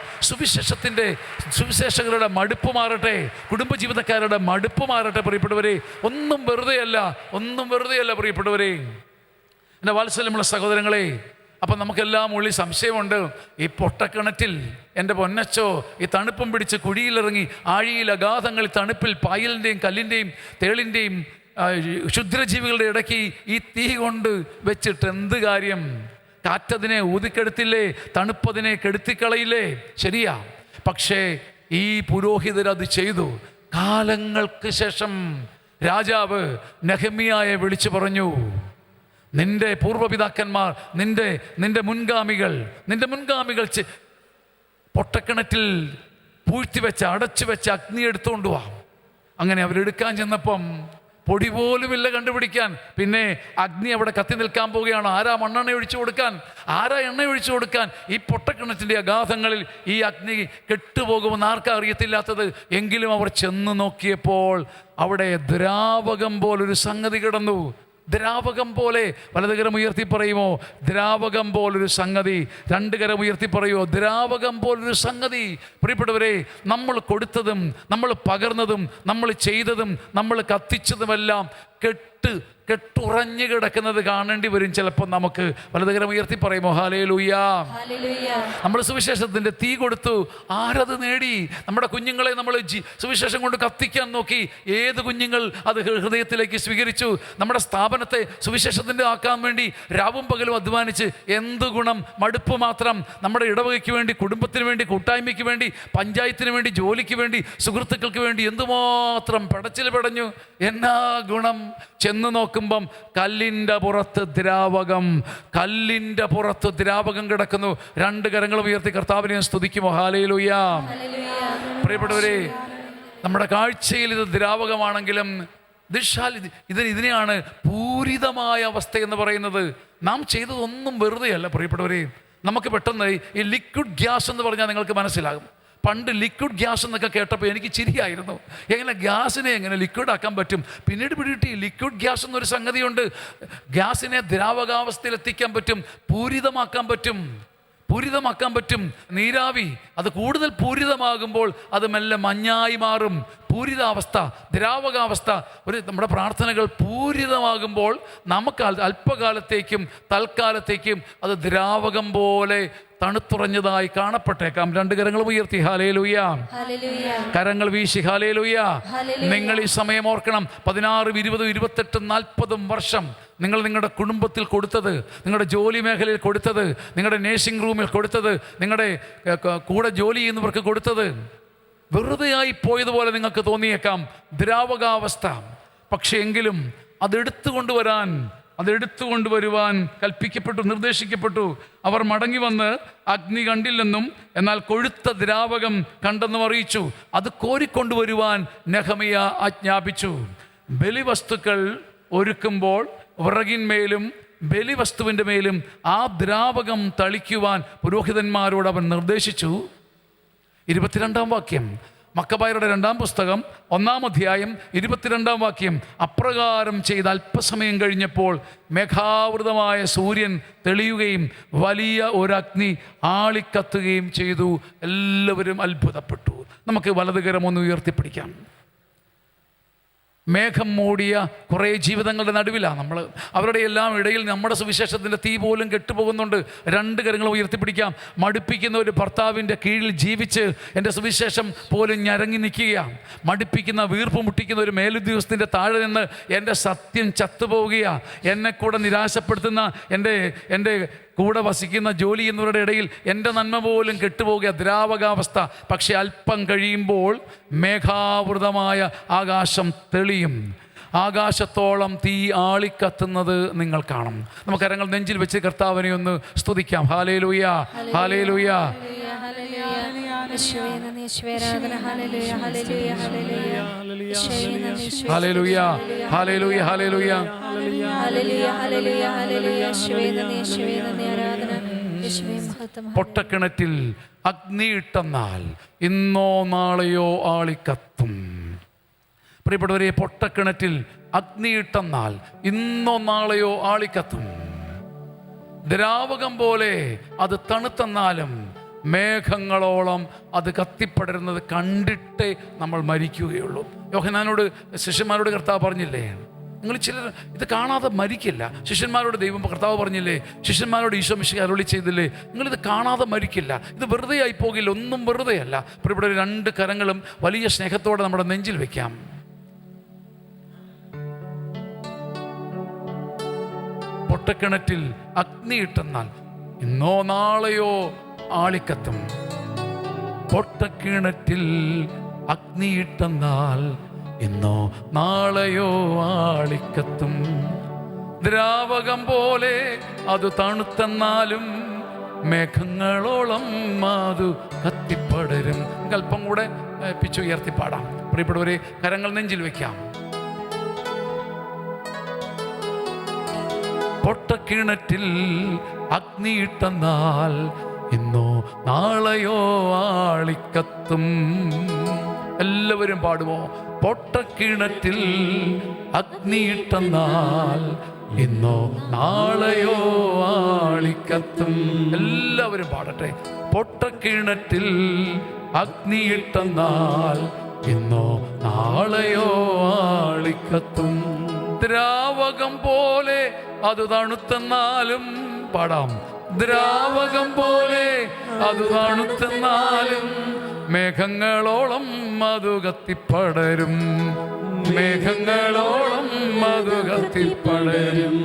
സുവിശേഷകരുടെ മടുപ്പ് മാറട്ടെ, കുടുംബജീവിതക്കാരുടെ മടുപ്പ് മാറട്ടെ. പ്രിയപ്പെട്ടവരെ, ഒന്നും വെറുതെയല്ല പ്രിയപ്പെട്ടവരെ, എൻ്റെ വാത്സല്യമുള്ള സഹോദരങ്ങളെ. അപ്പം നമുക്കെല്ലാം ഉള്ളിൽ സംശയമുണ്ട്. ഈ പൊട്ടക്കിണറ്റിൽ എൻ്റെ പൊന്നച്ചോ ഈ തണുപ്പും പിടിച്ച് കുഴിയിലിറങ്ങി ആഴിയിൽ അഗാധങ്ങളിൽ തണുപ്പിൽ പായലിൻ്റെയും കല്ലിൻ്റെയും തേളിൻ്റെയും ക്ഷുദ്രജീവികളുടെ ഇടയ്ക്ക് ഈ തീ കൊണ്ട് വെച്ചിട്ട് എന്ത് കാര്യം? കാറ്റതിനെ ഊതിക്കെടുത്തില്ലേ, തണുപ്പതിനെ കെടുത്തിക്കളയില്ലേ? ശരിയാ. പക്ഷേ ഈ പുരോഹിതരത് ചെയ്തു. കാലങ്ങൾക്ക് ശേഷം രാജാവ് നെഹമ്യായെ വിളിച്ചു പറഞ്ഞു, നിന്റെ പൂർവ്വപിതാക്കന്മാർ, നിന്റെ മുൻഗാമികൾ പൊട്ടക്കിണറ്റിൽ പൂഴ്ത്തിവെച്ച അടച്ചു വെച്ച അഗ്നി എടുത്തുകൊണ്ട് വാ. അങ്ങനെ അവരെടുക്കാൻ ചെന്നപ്പം പൊടി പോലുമില്ല കണ്ടുപിടിക്കാൻ. പിന്നെ അഗ്നി അവിടെ കത്തി നിൽക്കാൻ പോവുകയാണ്. ആരാ മണ്ണെണ്ണ ഒഴിച്ചു കൊടുക്കാൻ? ആരാ എണ്ണ ഒഴിച്ചു കൊടുക്കാൻ? ഈ പൊട്ടക്കിണറ്റിൻ്റെ അഗാധങ്ങളിൽ ഈ അഗ്നി കെട്ടുപോകുമെന്ന് ആർക്കാ അറിയത്തില്ലാത്തത്? എങ്കിലും അവർ ചെന്ന് നോക്കിയപ്പോൾ അവിടെ ദ്രാവകം പോലൊരു സംഗതി കിടന്നു. ദ്രാവകം പോലെ. വലതുകരം ഉയർത്തി പറയുമോ? ദ്രാവകം പോലൊരു സംഗതി. 2 കരം ഉയർത്തി പറയുമോ? ദ്രാവകം പോലൊരു സംഗതി. പ്രിയപ്പെട്ടവരെ, നമ്മൾ കൊടുത്തതും നമ്മൾ പകർന്നതും നമ്മൾ ചെയ്തതും നമ്മൾ കത്തിച്ചതുമെല്ലാം കെട്ടുറഞ്ഞു കിടക്കുന്നത് കാണേണ്ടി വരും ചിലപ്പോൾ നമുക്ക്. വലതുകരം ഉയർത്തി പറയുമോ? ഹല്ലേലൂയ. നമ്മൾ സുവിശേഷത്തിൻ്റെ തീ കൊടുത്തു. ആരത് നേടി? നമ്മുടെ കുഞ്ഞുങ്ങളെ നമ്മൾ സുവിശേഷം കൊണ്ട് കത്തിക്കാൻ നോക്കി. ഏത് കുഞ്ഞുങ്ങൾ അത് ഹൃദയത്തിലേക്ക് സ്വീകരിച്ചു? നമ്മുടെ സ്ഥാപനത്തെ സുവിശേഷത്തിൻ്റെ ആക്കാൻ വേണ്ടി രാവും പകലും അധ്വാനിച്ച് എന്ത് ഗുണം? മടുപ്പ് മാത്രം. നമ്മുടെ ഇടവകയ്ക്ക് വേണ്ടി, കുടുംബത്തിന് വേണ്ടി, കൂട്ടായ്മയ്ക്ക് വേണ്ടി, പഞ്ചായത്തിന് വേണ്ടി, ജോലിക്ക് വേണ്ടി, സുഹൃത്തുക്കൾക്ക് വേണ്ടി എന്തുമാത്രം പടച്ചിൽ പടഞ്ഞു. എന്നാ ഗുണം? ചെന്ന് നോക്കുമ്പം കല്ലിൻ്റെ പുറത്ത് ദ്രാവകം കിടക്കുന്നു. 2 കരങ്ങളും ഉയർത്തി കർത്താവിനെ സ്തുതിക്കുമോ? ഹല്ലേലൂയ. പ്രിയപ്പെട്ടവരെ, നമ്മുടെ കാഴ്ചയിൽ ഇത് ദ്രാവകമാണെങ്കിലും ഇതിനെയാണ് പൂരിതമായ അവസ്ഥ എന്ന് പറയുന്നത്. നാം ചെയ്തതൊന്നും വെറുതെയല്ല പ്രിയപ്പെട്ടവരെ. നമുക്ക് പെട്ടെന്ന് ഈ ലിക്വിഡ് ഗ്യാസ് എന്ന് പറഞ്ഞാൽ നിങ്ങൾക്ക് മനസ്സിലാകും. പണ്ട് ലിക്വിഡ് ഗ്യാസ് എന്നൊക്കെ കേട്ടപ്പോൾ എനിക്ക് ചിരിയായിരുന്നു. എങ്ങനെ ഗ്യാസിനെ എങ്ങനെ ലിക്വിഡ് ആക്കാൻ പറ്റും? പിന്നീട് പിടികിട്ടി ലിക്വിഡ് ഗ്യാസ് എന്നൊരു സംഗതിയുണ്ട്. ഗ്യാസിനെ ദ്രാവകാവസ്ഥയിൽ എത്തിക്കാൻ പറ്റും, പൂരിതമാക്കാൻ പറ്റും. നീരാവി അത് കൂടുതൽ പൂരിതമാകുമ്പോൾ അത് മെല്ലെ മഞ്ഞായി മാറും. പൂരിതാവസ്ഥ, ദ്രാവകാവസ്ഥ. നമ്മുടെ പ്രാർത്ഥനകൾ പൂരിതമാകുമ്പോൾ നമുക്ക് അല്പകാലത്തേക്കും തൽക്കാലത്തേക്കും അത് ദ്രാവകം പോലെ തണുത്തുറഞ്ഞതായി കാണപ്പെട്ടേക്കാം. 2 കരങ്ങളും ഉയർത്തി ഹല്ലേലൂയ. കരങ്ങൾ വീശി ഹല്ലേലൂയ. നിങ്ങൾ ഈ സമയം ഓർക്കണം. 16, 20, 28, 40 വർഷം നിങ്ങൾ നിങ്ങളുടെ കുടുംബത്തിൽ കൊടുത്തത്, നിങ്ങളുടെ ജോലി മേഖലയിൽ കൊടുത്തത്, നിങ്ങളുടെ നേഴ്സിംഗ് റൂമിൽ കൊടുത്തത്, നിങ്ങളുടെ കൂടെ ജോലി ചെയ്യുന്നവർക്ക് കൊടുത്തത് വെറുതെയായി പോയതുപോലെ നിങ്ങൾക്ക് തോന്നിയേക്കാം. ദ്രാവകാവസ്ഥ. പക്ഷേ എങ്കിലും അതെടുത്തുകൊണ്ടുവരുവാൻ കൽപ്പിക്കപ്പെട്ടു, നിർദ്ദേശിക്കപ്പെട്ടു. അവർ മടങ്ങി വന്ന് അഗ്നി കണ്ടില്ലെന്നും എന്നാൽ കൊഴുത്ത ദ്രാവകം കണ്ടെന്നും അറിയിച്ചു. അത് കോരിക്കൊണ്ടുവരുവാൻ നെഹമ്യ ആജ്ഞാപിച്ചു. ബലിവസ്തുക്കൾ ഒരുക്കുമ്പോൾ വിറകിന്മേലും ബലിവസ്തുവിൻ്റെ മേലും ആ ദ്രാവകം തളിക്കുവാൻ പുരോഹിതന്മാരോട് അവൻ നിർദ്ദേശിച്ചു. 22-ാം വാക്യം, മക്കബായരുടെ 2-ാം പുസ്തകം 1-ാം അധ്യായം 22-ാം വാക്യം. അപ്രകാരം ചെയ്ത് അല്പസമയം കഴിഞ്ഞപ്പോൾ മേഘാവൃതമായ സൂര്യൻ തെളിയുകയും വലിയ ഒരഗ്നി ആളിക്കത്തുകയും ചെയ്തു. എല്ലാവരും അത്ഭുതപ്പെട്ടു. നമുക്ക് വലതുകരം ഒന്ന് ഉയർത്തിപ്പിടിക്കാം. മേഘം മൂടിയ കുറേ ജീവിതങ്ങളുടെ നടുവിലാണ് നമ്മൾ. അവരുടെ എല്ലാം ഇടയിൽ നമ്മുടെ സുവിശേഷത്തിൻ്റെ തീ പോലും കെട്ടുപോകുന്നുണ്ട്. 2 കരങ്ങൾ ഉയർത്തിപ്പിടിക്കാം. മടുപ്പിക്കുന്ന ഒരു ഭർത്താവിൻ്റെ കീഴിൽ ജീവിച്ച് എൻ്റെ സുവിശേഷം പോലും ഞരങ്ങി നിൽക്കുകയാണ്. മടുപ്പിക്കുന്ന, വീർപ്പ് മുട്ടിക്കുന്ന ഒരു മേലുദ്യോഗസ്ഥൻ്റെ താഴെ നിന്ന് എൻ്റെ സത്യം ചത്തുപോവുകയാണ്. എന്നെ കൂടെ നിരാശപ്പെടുത്തുന്ന എൻ്റെ കൂടെ വസിക്കുന്ന ജോലി എന്നവരുടെ ഇടയിൽ എൻ്റെ നന്മ പോലും കെട്ടുപോകുക, ദ്രാവകാവസ്ഥ. പക്ഷെ അല്പം കഴിയുമ്പോൾ മേഘാവൃതമായ ആകാശം തെളിയും. ആകാശത്തോളം തീ ആളിക്കത്തുന്നത് നിങ്ങൾ കാണും. നമുക്ക് കരങ്ങൾ നെഞ്ചിൽ വെച്ച് കർത്താവിനെ ഒന്ന് സ്തുതിക്കാം. ഹല്ലേലൂയ, ഹല്ലേലൂയ. ഹല്ലേലൂയ, ഹല്ലേലൂയ, ഹല്ലേലൂയ. പൊട്ടക്കിണറ്റിൽ അഗ്നിയിട്ടെന്നാൽ ഇന്നോ നാളെയോ ആളിക്കത്തും. പ്രിയപ്പെട്ടവരെ, പൊട്ടക്കിണറ്റിൽ അഗ്നിയിട്ടെന്നാൽ ഇന്നോ നാളെയോ ആളിക്കത്തും. ദ്രാവകം പോലെ അത് തണുത്തെന്നാലും മേഘങ്ങളോളം അത് കത്തിപ്പടരുന്നത് കണ്ടിട്ടേ നമ്മൾ മരിക്കുകയുള്ളൂ. യോഹന്നാനോട് ശിഷ്യന്മാരോട് കർത്താവ് പറഞ്ഞില്ലേ, നിങ്ങൾ ചിലർ ഇത് കാണാതെ മരിക്കില്ല. ശിഷ്യന്മാരോട് ദൈവം കർത്താവ് പറഞ്ഞില്ലേ, ശിഷ്യന്മാരോട് ഈശോ മിശിഹാ അരുളി ചെയ്തില്ലേ, നിങ്ങളിത് കാണാതെ മരിക്കില്ല, ഇത് വെറുതെ ആയി പോകില്ല. ഒന്നും വെറുതെ അല്ല. പ്രിയപ്പെട്ടവരെ, 2 കരങ്ങളും വലിയ സ്നേഹത്തോടെ നമ്മുടെ നെഞ്ചിൽ വെക്കാം. പൊട്ടക്കിണറ്റിൽ അഗ്നിയിട്ടെന്നാൽ ഇന്നോ നാളെയോ ആളിക്കത്തും. പൊട്ടക്കിണറ്റിൽ അഗ്നിയിട്ടെന്നാൽ ഇന്നോ നാളെയോ ആളിക്കത്തും. ദ്രാവകം പോലെ അത് തണുത്തെന്നാലും മേഘങ്ങളോളം അത് കത്തിപ്പടരും. അല്പം കൂടെ പിച്ചുയർത്തി പാടാം. പ്രിയപ്പെട്ടവരെ, കരങ്ങൾ നെഞ്ചിൽ വെക്കാം. പൊട്ടക്കിണറ്റിൽ അഗ്നിയിട്ടെന്നാൽ ഇന്നോ നാളെയോ ആളിക്കത്തും. എല്ലാവരും പാടുമോ? പൊട്ടക്കിണറ്റിൽ അഗ്നിയിട്ടെന്നാൽ ഇന്നോ നാളെയോ ആളിക്കത്തും. എല്ലാവരും പാടട്ടെ. പൊട്ടക്കിണറ്റിൽ അഗ്നിയിട്ടെന്നാൽ ഇന്നോ നാളെയോ ആളിക്കത്തും. ദ്രാവകം പോലെ അത് തണുത്തെന്നാലും പാടാം. ദ്രാവകം പോലെ അത് തണുത്തെന്നാലും മേഘങ്ങളോളം അത് കത്തിപ്പടരും. മേഘങ്ങളോളം അത് കത്തിപ്പടരും.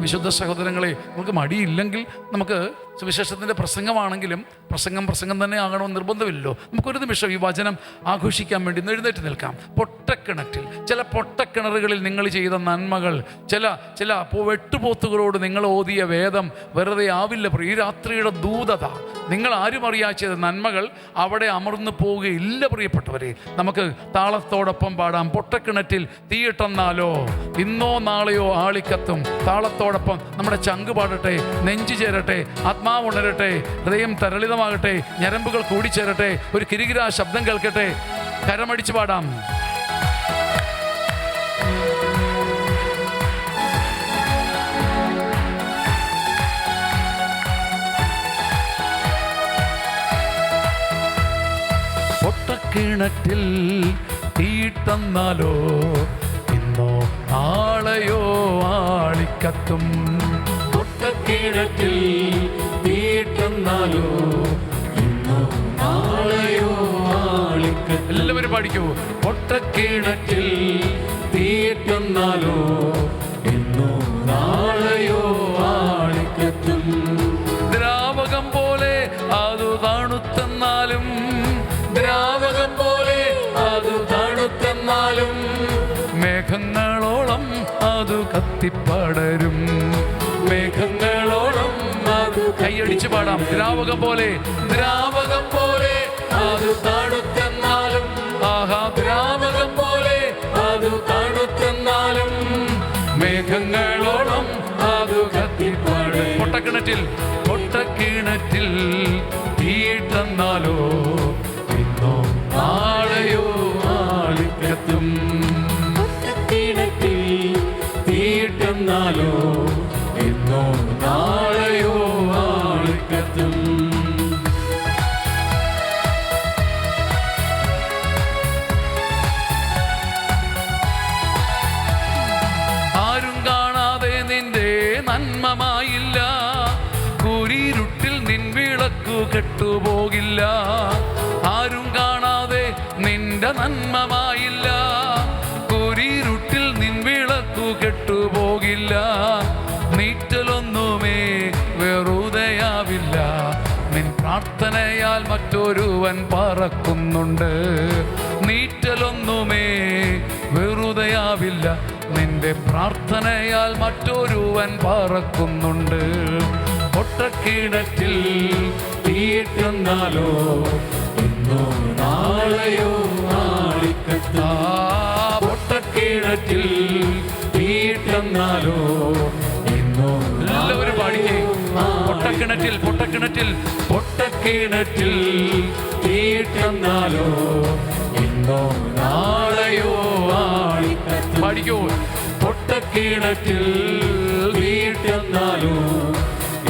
വിശുദ്ധ സഹോദരങ്ങളെ, നമുക്ക് മടിയില്ലെങ്കിൽ നമുക്ക് സുവിശേഷത്തിൻ്റെ പ്രസംഗമാണെങ്കിലും പ്രസംഗം തന്നെ ആകണമെന്ന് നിർബന്ധമില്ലല്ലോ. നമുക്കൊരു നിമിഷം ഈ വചനം ആഘോഷിക്കാൻ വേണ്ടി എഴുന്നേറ്റ് നിൽക്കാം. പൊട്ടക്കിണറ്റിൽ, ചില പൊട്ടക്കിണറുകളിൽ നിങ്ങൾ ചെയ്ത നന്മകൾ, ചില വെട്ടുപോത്തുകളോട് നിങ്ങൾ ഓതിയ വേദം വെറുതെ ആവില്ല. ഈ രാത്രിയുടെ ദൂതത, നിങ്ങൾ ആരും അറിയാതെ ചെയ്ത നന്മകൾ അവിടെ അമർന്നു പോവുകയില്ല. പ്രിയപ്പെട്ടവരെ, നമുക്ക് താളത്തോടൊപ്പം പാടാം. പൊട്ടക്കിണറ്റിൽ തീയിട്ടെന്നാലോ ഇന്നോ നാളെയോ ആളിക്കത്തും. താളത്തോടൊപ്പം നമ്മുടെ ചങ്ക് പാടട്ടെ, നെഞ്ചു ചേരട്ടെ, ആത്മാവ് ഉണരട്ടെ, ഹൃദയം തരളിതമാകട്ടെ, ഞരമ്പുകൾ കൂടിച്ചേരട്ടെ, ഒരു കിരികിരാ ശബ്ദം കേൾക്കട്ടെ. കരമടിച്ച് പാടാം. പൊട്ടക്കിണറ്റിൽ തീയിട്ടെന്നാലോ ഇന്നോ നാളെയോ ആളിക്കത്തും. പൊട്ടക്കിണറ്റിൽ തീയിട്ടെന്നാലോ ഇന്നോ നാളെയോ ആളിക്കത്തും. എല്ലാവരും പാടിക്കൂ. പൊട്ടക്കിണറ്റിൽ തീയിട്ടെന്നാലോ ഇന്നോ നാളെയോ ആളിക്കത്തും. ദ്രാവകം പോലെ അത് തണുത്തെന്നാലും, ദ്രാവകം പോലെ അത് തണുത്തെന്നാലും മേഘങ്ങളോളം അത് കത്തിപ്പടരും. മേഘങ്ങളോളം അത് കൈയടിച്ച് പാടാം. ദ്രാവകം പോലെ, ദ്രാവകം പോലെ അത് തണുത്തെന്നാലും, ആഹാ, ദ്രാവകം പോലെ അത് തണുത്തെന്നാലും മേഘങ്ങളോളം അത് കത്തിപ്പടരും. പൊട്ടക്കിണറ്റിൽ തീയിട്ടെന്നാലോ ഇന്നോ നാളെയോ ആളിക്കത്തും. പൊട്ടക്കിണറ്റിൽ തീയിട്ടെന്നാലോ ഇന്നോ നാളെയോ ആളിക്കത്തും. ആരും കാണാതെ നിന്റെ നന്മമായില്ല, കുരിരുട്ടിൽ നിൻ വിളക്കു കെട്ടുപോകില്ല. ആരും കാണാതെ നിന്റെ നന്മമായില്ല, കുരിരുട്ടിൽ നിൻ വിളക്കു കെട്ടുപോകില്ല. നീറ്റലൊന്നുമേ വെറുതെയാവില്ല, നിൻ പ്രാർത്ഥനയാൽ മറ്റൊരുവൻ പറക്കുന്നുണ്ട്. നീറ്റലൊന്നുമേ വെറുതെയാവില്ല, നിന്റെ പ്രാർത്ഥനയാൽ മറ്റൊരുവൻ പറക്കുന്നുണ്ട്. പൊട്ടക്കിണറ്റിൽ തീയിട്ടുന്നാലോ ഇന്നോ നാളെയോ നാളിക്കത്താ. പൊട്ടക്കിണറ്റിൽ തീയിട്ടുന്നാലോ ഇന്നോ എല്ലാവരും പാടിക്കേ. പൊട്ടക്കിണറ്റിൽ പൊട്ടക്കിണറ്റിൽ പൊട്ടക്കിണറ്റിൽ തീയിട്ടുന്നാലോ ഇന്നോ നാളെയോ ആളിക്കത്തും. പാടിക്കോ. പൊട്ടക്കിണറ്റിൽ തീയിട്ടുന്നാലോ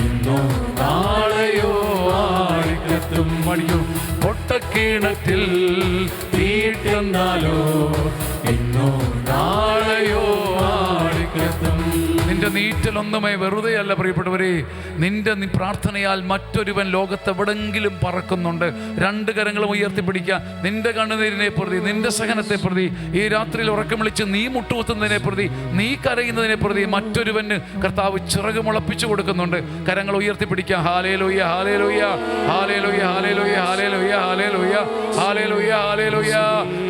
ഇന്നോ നാളെയോ ആളിക്കത്തും. പാടിക്കോ. പൊട്ടക്കിണറ്റിൽ തീയിട്ടുന്നാലോ ഇന്നോ നാളെയോ ആളിക്കത്തും. നിന്റെ നീറ്റലൊന്നുമേ വെറുതെയല്ല പ്രിയപ്പെട്ടവരെ. നിന്റെ പ്രാർത്ഥനയാൽ മറ്റൊരുവൻ ലോകത്തെവിടെങ്കിലും പറക്കുന്നുണ്ട്. രണ്ട് കരങ്ങളും ഉയർത്തിപ്പിടിക്കുക. നിന്റെ കണ്ണുനീരിനെ പ്രതി, നിന്റെ സഹനത്തെ പ്രതി, ഈ രാത്രിയിൽ ഉറക്കം വിളിച്ച് നീ മുട്ടുകുത്തുന്നതിനെ പ്രതി, നീ കരയുന്നതിനെ പ്രതി മറ്റൊരുവന് കർത്താവ് ചിറക് മുളപ്പിച്ചു കൊടുക്കുന്നുണ്ട്. കരങ്ങൾ ഉയർത്തിപ്പിടിക്കുക. ഹാലേലൂയ ഹാലേലൂയ ഹാലേലൂയ ഹാലേലൂയ ഹാലേലൂയ ഹാലേലൂയ ഹാലേലൂയ ഹാലേലൂയ.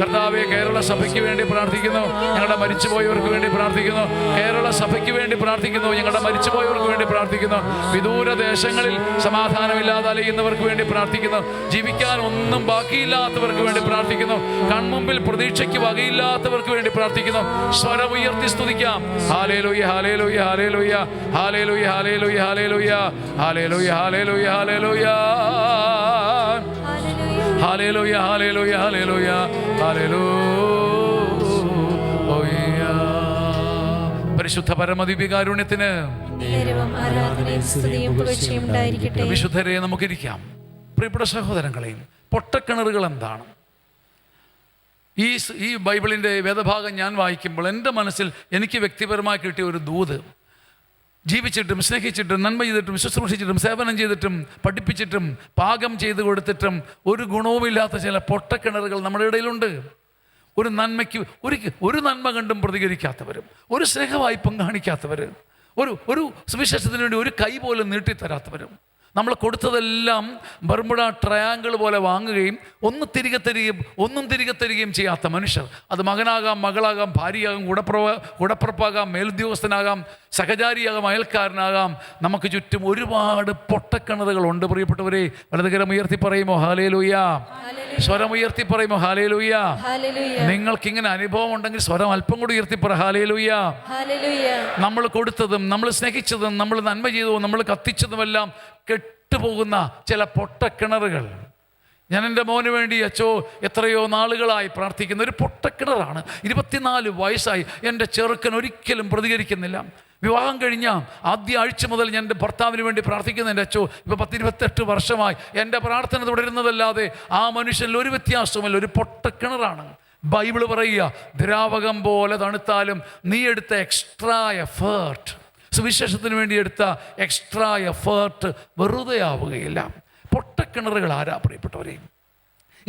കർത്താവേ, കേരള സഭയ്ക്ക് വേണ്ടി പ്രാർത്ഥിക്കുന്നു. ഞങ്ങളുടെ മരിച്ചുപോയവർക്ക് വേണ്ടി പ്രാർത്ഥിക്കുന്നു. കേരള സഭയ്ക്ക് വേണ്ടി പ്രാർത്ഥിക്കുന്നു. ഞങ്ങളുടെ മരിച്ചുപോയവർക്ക് വേണ്ടി പ്രാർത്ഥിക്കുന്നു. വിദൂര ദേശങ്ങളിൽ സമാധാനമില്ലാതെ അലയുന്നവർക്ക് വേണ്ടി പ്രാർത്ഥിക്കുന്നു. ജീവിക്കാൻ ഒന്നും ബാക്കിയില്ലാത്തവർക്ക് വേണ്ടി പ്രാർത്ഥിക്കുന്നു. കൺമുമ്പിൽ പ്രതീക്ഷയ്ക്ക് വകയില്ലാത്തവർക്ക് വേണ്ടി പ്രാർത്ഥിക്കുന്നു. സ്വരം ഉയർത്തി സ്തുതിക്കാം. ഹാലേലൂയ ഹാലേലൂയ ഹാലേലൂയ ഹാലേലൂയ ഹാലേലൂയ ഹാലേലൂയ ഹാലേലൂയ ഹാലേലൂയ ഹാലേലൂയ ഹാലേലൂയ ഹാലേലൂയ ഹാലേലൂയ ഹാലേലൂയ. പരിശുദ്ധ പരമദിവ്യകാരുണ്യത്തിന് വിശുദ്ധരെ നമുക്കിരിക്കാം. പ്രിയപ്പെട്ട സഹോദരങ്ങളെയും, പൊട്ടക്കിണറുകൾ എന്താണ്? ഈ ബൈബിളിൻ്റെ വേദഭാഗം ഞാൻ വായിക്കുമ്പോൾ എൻ്റെ മനസ്സിൽ എനിക്ക് വ്യക്തിപരമായി കിട്ടിയ ഒരു ദൂത്, ജീവിച്ചിട്ടും സ്നേഹിച്ചിട്ടും നന്മ ചെയ്തിട്ടും ശുശ്രൂഷിച്ചിട്ടും സേവനം ചെയ്തിട്ടും പഠിപ്പിച്ചിട്ടും പാകം ചെയ്ത് കൊടുത്തിട്ടും ഒരു ഗുണവുമില്ലാത്ത ചില പൊട്ടക്കിണറുകൾ നമ്മുടെ ഇടയിലുണ്ട്. ഒരു നന്മയ്ക്ക് ഒരു നന്മ കണ്ടും പ്രതികരിക്കാത്തവരും, ഒരു സ്നേഹവായ്പം കാണിക്കാത്തവർ, ഒരു സുവിശേഷത്തിന് വേണ്ടി ഒരു കൈ പോലും നീട്ടിത്തരാത്തവരും, നമ്മൾ കൊടുത്തതെല്ലാം ബർമുഡ ട്രയാങ്കിൾ പോലെ വാങ്ങുകയും ഒന്നും തിരികെ തരികയും ചെയ്യാത്ത മനുഷ്യർ. അത് മകനാകാം, മകളാകാം, ഭാര്യയാകാം, കൂടപ്പുറപ്പാകാം, മേലുദ്യോഗസ്ഥനാകാം, സഹചാരിയാകാം, അയൽക്കാരനാകാം. നമുക്ക് ചുറ്റും ഒരുപാട് പൊട്ടക്കിണറുകളുണ്ട്. പ്രിയപ്പെട്ടവരെ, വലതുകരം ഉയർത്തി പറയുമോ ഹാലേലൂയ? സ്വരം ഉയർത്തി പറയുമോ ഹാലേലൂയ? നിങ്ങൾക്കിങ്ങനെ അനുഭവം ഉണ്ടെങ്കിൽ സ്വരം അല്പം കൂടി ഉയർത്തി പറ ഹാലേലൂയ. നമ്മൾ കൊടുത്തതും നമ്മൾ സ്നേഹിച്ചതും നമ്മൾ നന്മ ചെയ്തതും നമ്മൾ കത്തിച്ചതുമെല്ലാം കെട്ടുപോകുന്ന ചില പൊട്ടക്കിണറുകൾ. ഞാൻ എൻ്റെ മോന് വേണ്ടി അച്ചോ എത്രയോ നാളുകളായി പ്രാർത്ഥിക്കുന്ന ഒരു പൊട്ടക്കിണറാണ്. 24 വയസ്സായി എൻ്റെ ചെറുക്കൻ ഒരിക്കലും പ്രതികരിക്കുന്നില്ല. വിവാഹം കഴിഞ്ഞ ആദ്യ ആഴ്ച മുതൽ ഞാൻ എൻ്റെ ഭർത്താവിന് വേണ്ടി പ്രാർത്ഥിക്കുന്ന എൻ്റെ അച്ചോ ഇപ്പോൾ 10-28 വർഷമായി എൻ്റെ പ്രാർത്ഥന തുടരുന്നതല്ലാതെ ആ മനുഷ്യനിൽ ഒരു വ്യത്യാസവുമില്ല. ഒരു പൊട്ടക്കിണറാണ്. ബൈബിള് പറയുക, ദ്രാവകം പോലെ തണുത്താലും നീ എടുത്ത എക്സ്ട്രാ എഫേർട്ട്, സുവിശേഷത്തിന് വേണ്ടി എടുത്ത എക്സ്ട്രാ എഫേർട്ട് വെറുതെ ആവുകയില്ല. പൊട്ടക്കിണറുകൾ ആരാ പ്രിയപ്പെട്ടവരെ?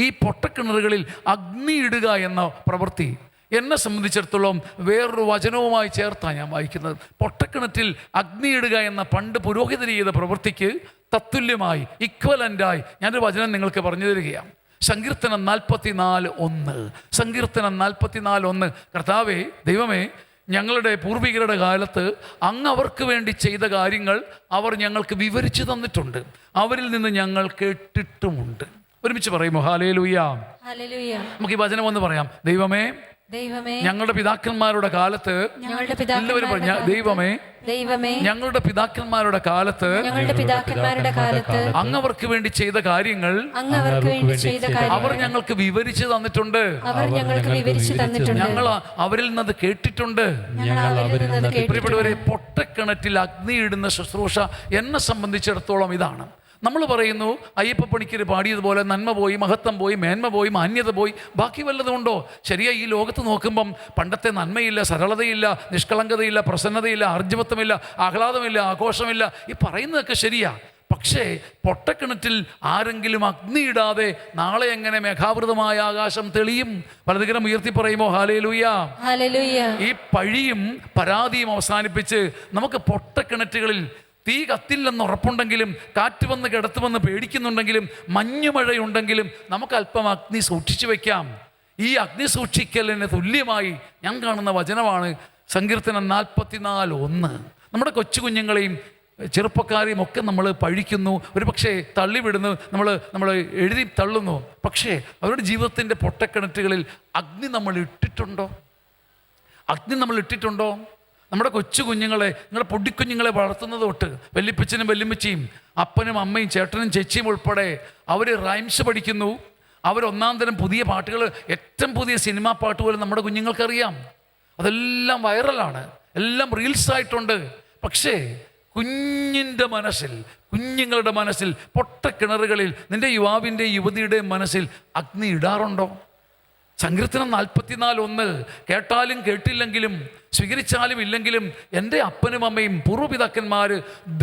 ഈ പൊട്ടക്കിണറുകളിൽ അഗ്നി ഇടുക എന്ന പ്രവൃത്തി എന്നെ സംബന്ധിച്ചിടത്തോളം വേറൊരു വചനവുമായി ചേർത്താണ് ഞാൻ വായിക്കുന്നത്. പൊട്ടക്കിണറ്റിൽ അഗ്നി ഇടുക എന്ന പണ്ട് പുരോഹിതർ ചെയ്ത പ്രവൃത്തിക്ക് തത്തുല്യമായി, ഇക്വലൻ്റായി ഞാനൊരു വചനം നിങ്ങൾക്ക് പറഞ്ഞു തരികയാണ്. സങ്കീർത്തനം 44:1. സങ്കീർത്തനം 44:1. കർത്താവേ, ദൈവമേ, ഞങ്ങളുടെ പൂർവികരുടെ കാലത്ത് അങ്ങ് അവർക്ക് വേണ്ടി ചെയ്ത കാര്യങ്ങൾ അവർ ഞങ്ങൾക്ക് വിവരിച്ചു തന്നിട്ടുണ്ട്, അവരിൽ നിന്ന് ഞങ്ങൾ കേട്ടിട്ടുമുണ്ട്. ഒരുമിച്ച് പറയുമോ ഹാലേലൂയ? നമുക്ക് ഈ വചനം ഒന്ന് പറയാം. ദൈവമേ, ഞങ്ങളുടെ പിതാക്കന്മാരുടെ കാലത്ത്, എല്ലാവരും പറഞ്ഞ ദൈവമേ, ഞങ്ങളുടെ പിതാക്കന്മാരുടെ കാലത്ത് അങ്ങ് അവർക്ക് വേണ്ടി ചെയ്ത കാര്യങ്ങൾ അവർ ഞങ്ങൾക്ക് വിവരിച്ചു തന്നിട്ടുണ്ട്, ഞങ്ങൾ അവരിൽ നിന്നത് കേട്ടിട്ടുണ്ട്. പ്രിയപ്പെട്ടവരെ, പൊട്ടക്കിണറ്റിൽ അഗ്നിയിടുന്ന ശുശ്രൂഷ എന്നെ സംബന്ധിച്ചിടത്തോളം ഇതാണ്. നമ്മൾ പറയുന്നു അയ്യപ്പ പണിക്കർ പാടിയതുപോലെ നന്മ പോയി, മഹത്വം പോയി, മേന്മ പോയി, മാന്യത പോയി, ബാക്കി വല്ലതും ഉണ്ടോ? ശരിയാ, ഈ ലോകത്ത് നോക്കുമ്പം പണ്ടത്തെ നന്മയില്ല, സരളതയില്ല, നിഷ്കളങ്കതയില്ല, പ്രസന്നതയില്ല, ആർജവത്വമില്ല, ആഹ്ലാദമില്ല, ആഘോഷമില്ല. ഈ പറയുന്നതൊക്കെ ശരിയാ. പക്ഷേ പൊട്ടക്കിണറ്റിൽ ആരെങ്കിലും അഗ്നിയിടാതെ നാളെ എങ്ങനെ മേഘാവൃതമായ ആകാശം തെളിയും? വലതുകരം ഉയർത്തി പറയുമോ ഹാലേലൂയ? ഈ പഴിയും പരാതിയും അവസാനിപ്പിച്ച് നമുക്ക് പൊട്ടക്കിണറ്റുകളിൽ തീ കത്തില്ലെന്ന് ഉറപ്പുണ്ടെങ്കിലും, കാറ്റ് വന്ന് കിടത്തുമെന്ന് പേടിക്കുന്നുണ്ടെങ്കിലും, മഞ്ഞുമഴയുണ്ടെങ്കിലും നമുക്ക് അല്പം അഗ്നി സൂക്ഷിച്ചു വയ്ക്കാം. ഈ അഗ്നി സൂക്ഷിക്കലിന് തുല്യമായി ഞാൻ കാണുന്ന വചനമാണ് സങ്കീർത്തനം 44:1. നമ്മുടെ കൊച്ചു കുഞ്ഞുങ്ങളെയും ചെറുപ്പക്കാരെയും ഒക്കെ നമ്മൾ പഴിക്കുന്നു, ഒരു പക്ഷേ തള്ളിവിടുന്നു, നമ്മൾ എഴുതി തള്ളുന്നു. പക്ഷേ അവരുടെ ജീവിതത്തിൻ്റെ പൊട്ടക്കിണറ്റുകളിൽ അഗ്നി നമ്മൾ ഇട്ടിട്ടുണ്ടോ? അഗ്നി നമ്മൾ ഇട്ടിട്ടുണ്ടോ? നമ്മുടെ കൊച്ചു കുഞ്ഞുങ്ങളെ, നിങ്ങളുടെ പൊടിക്കുഞ്ഞുങ്ങളെ വളർത്തുന്നത് തൊട്ട് വല്യപ്പച്ചനും വല്യമ്മച്ചിയും അപ്പനും അമ്മയും ചേട്ടനും ചേച്ചിയും ഉൾപ്പെടെ അവർ റൈംസ് പഠിക്കുന്നു. അവർ ഒന്നാം തരം പുതിയ പാട്ടുകൾ, ഏറ്റവും പുതിയ സിനിമാ പാട്ട് പോലും നമ്മുടെ കുഞ്ഞുങ്ങൾക്കറിയാം. അതെല്ലാം വൈറലാണ്, എല്ലാം റീൽസായിട്ടുണ്ട്. പക്ഷേ കുഞ്ഞുങ്ങളുടെ മനസ്സിൽ പൊട്ടക്കിണറുകളിൽ നിൻ്റെ യുവാവിൻ്റെ യുവതിയുടെ മനസ്സിൽ അഗ്നി ഇടാറുണ്ടോ? സങ്കീർത്തനം 44:1 കേട്ടാലും കേട്ടില്ലെങ്കിലും സ്വീകരിച്ചാലും ഇല്ലെങ്കിലും എൻ്റെ അപ്പനും അമ്മയും പൂർവ്വപിതാക്കന്മാർ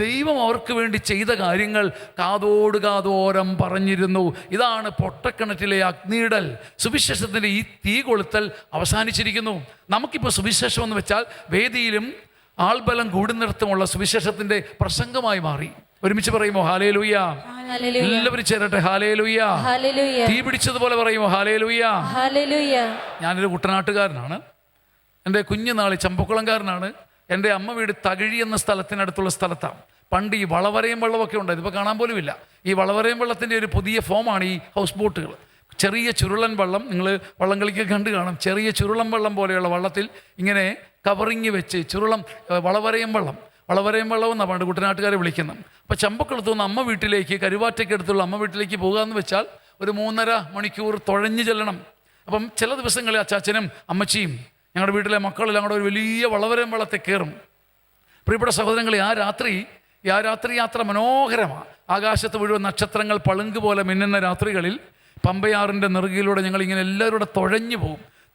ദൈവം അവർക്ക് വേണ്ടി ചെയ്ത കാര്യങ്ങൾ കാതോട് കാതോരം പറഞ്ഞിരുന്നു. ഇതാണ് പൊട്ടക്കിണറ്റിലെ അഗ്നിയിടൽ. സുവിശേഷത്തിൻ്റെ ഈ തീ കൊളുത്തൽ അവസാനിച്ചിരിക്കുന്നു. നമുക്കിപ്പോൾ സുവിശേഷം എന്ന് വെച്ചാൽ വേദിയിലും ആൾബലം കൂടുന്നിടത്തുമുള്ള സുവിശേഷത്തിൻ്റെ പ്രസംഗമായി മാറി. ഒരുമിച്ച് പറയുമോ ഹല്ലേലൂയ? എല്ലാവരും ചേരട്ടെ ഹല്ലേലൂയ. തീ പിടിച്ചതുപോലെ പറയുമോ ഹല്ലേലൂയ? ഞാനൊരു കുട്ടനാട്ടുകാരനാണ്. എൻ്റെ കുഞ്ഞുനാളി ചമ്പക്കുളംകാരനാണ്. എൻ്റെ അമ്മ വീട് തകഴി എന്ന സ്ഥലത്തിനടുത്തുള്ള സ്ഥലത്താണ്. പണ്ട് ഈ വളവരയും വെള്ളമൊക്കെ ഉണ്ടായത്, ഇപ്പോൾ കാണാൻ പോലും ഇല്ല. ഈ വളവരയും വെള്ളത്തിൻ്റെ ഒരു പുതിയ ഫോമാണ് ഈ ഹൗസ് ബോട്ടുകൾ. ചെറിയ ചുരുളൻ വെള്ളം, നിങ്ങൾ വള്ളം കളിക്ക് കണ്ടു കാണും. ചെറിയ ചുരുളൻ വെള്ളം പോലെയുള്ള വള്ളത്തിൽ ഇങ്ങനെ കവറിങ് വെച്ച് വളവരയും വെള്ളം എന്നാണ് പണ്ട് കുട്ടനാട്ടുകാരെ വിളിക്കുന്നത്. അപ്പോൾ ചമ്പക്കുളത്ത് നിന്ന് അമ്മ വീട്ടിലേക്ക്, കരുവാറ്റയ്ക്ക് അടുത്തുള്ള അമ്മ വീട്ടിലേക്ക് പോകുകയെന്ന് വെച്ചാൽ ഒരു 3.5 മണിക്കൂർ തുഴഞ്ഞു ചെല്ലണം. അപ്പം ചില ദിവസങ്ങളിൽ അച്ചാച്ചനും അമ്മച്ചിയും ഞങ്ങളുടെ വീട്ടിലെ മക്കളെല്ലാം കൂടെ ഒരു വലിയ വളവരയും വെള്ളത്തെ കയറും. പ്രിയപ്പെട്ട സഹോദരങ്ങളെ, ആ രാത്രി യാത്ര മനോഹരമാണ്. ആകാശത്ത് മുഴുവൻ നക്ഷത്രങ്ങൾ പളുങ്ക് പോലെ മിന്നുന്ന രാത്രികളിൽ പമ്പയാറിൻ്റെ നെറുകയിലൂടെ ഞങ്ങളിങ്ങനെ എല്ലാവരും കൂടെ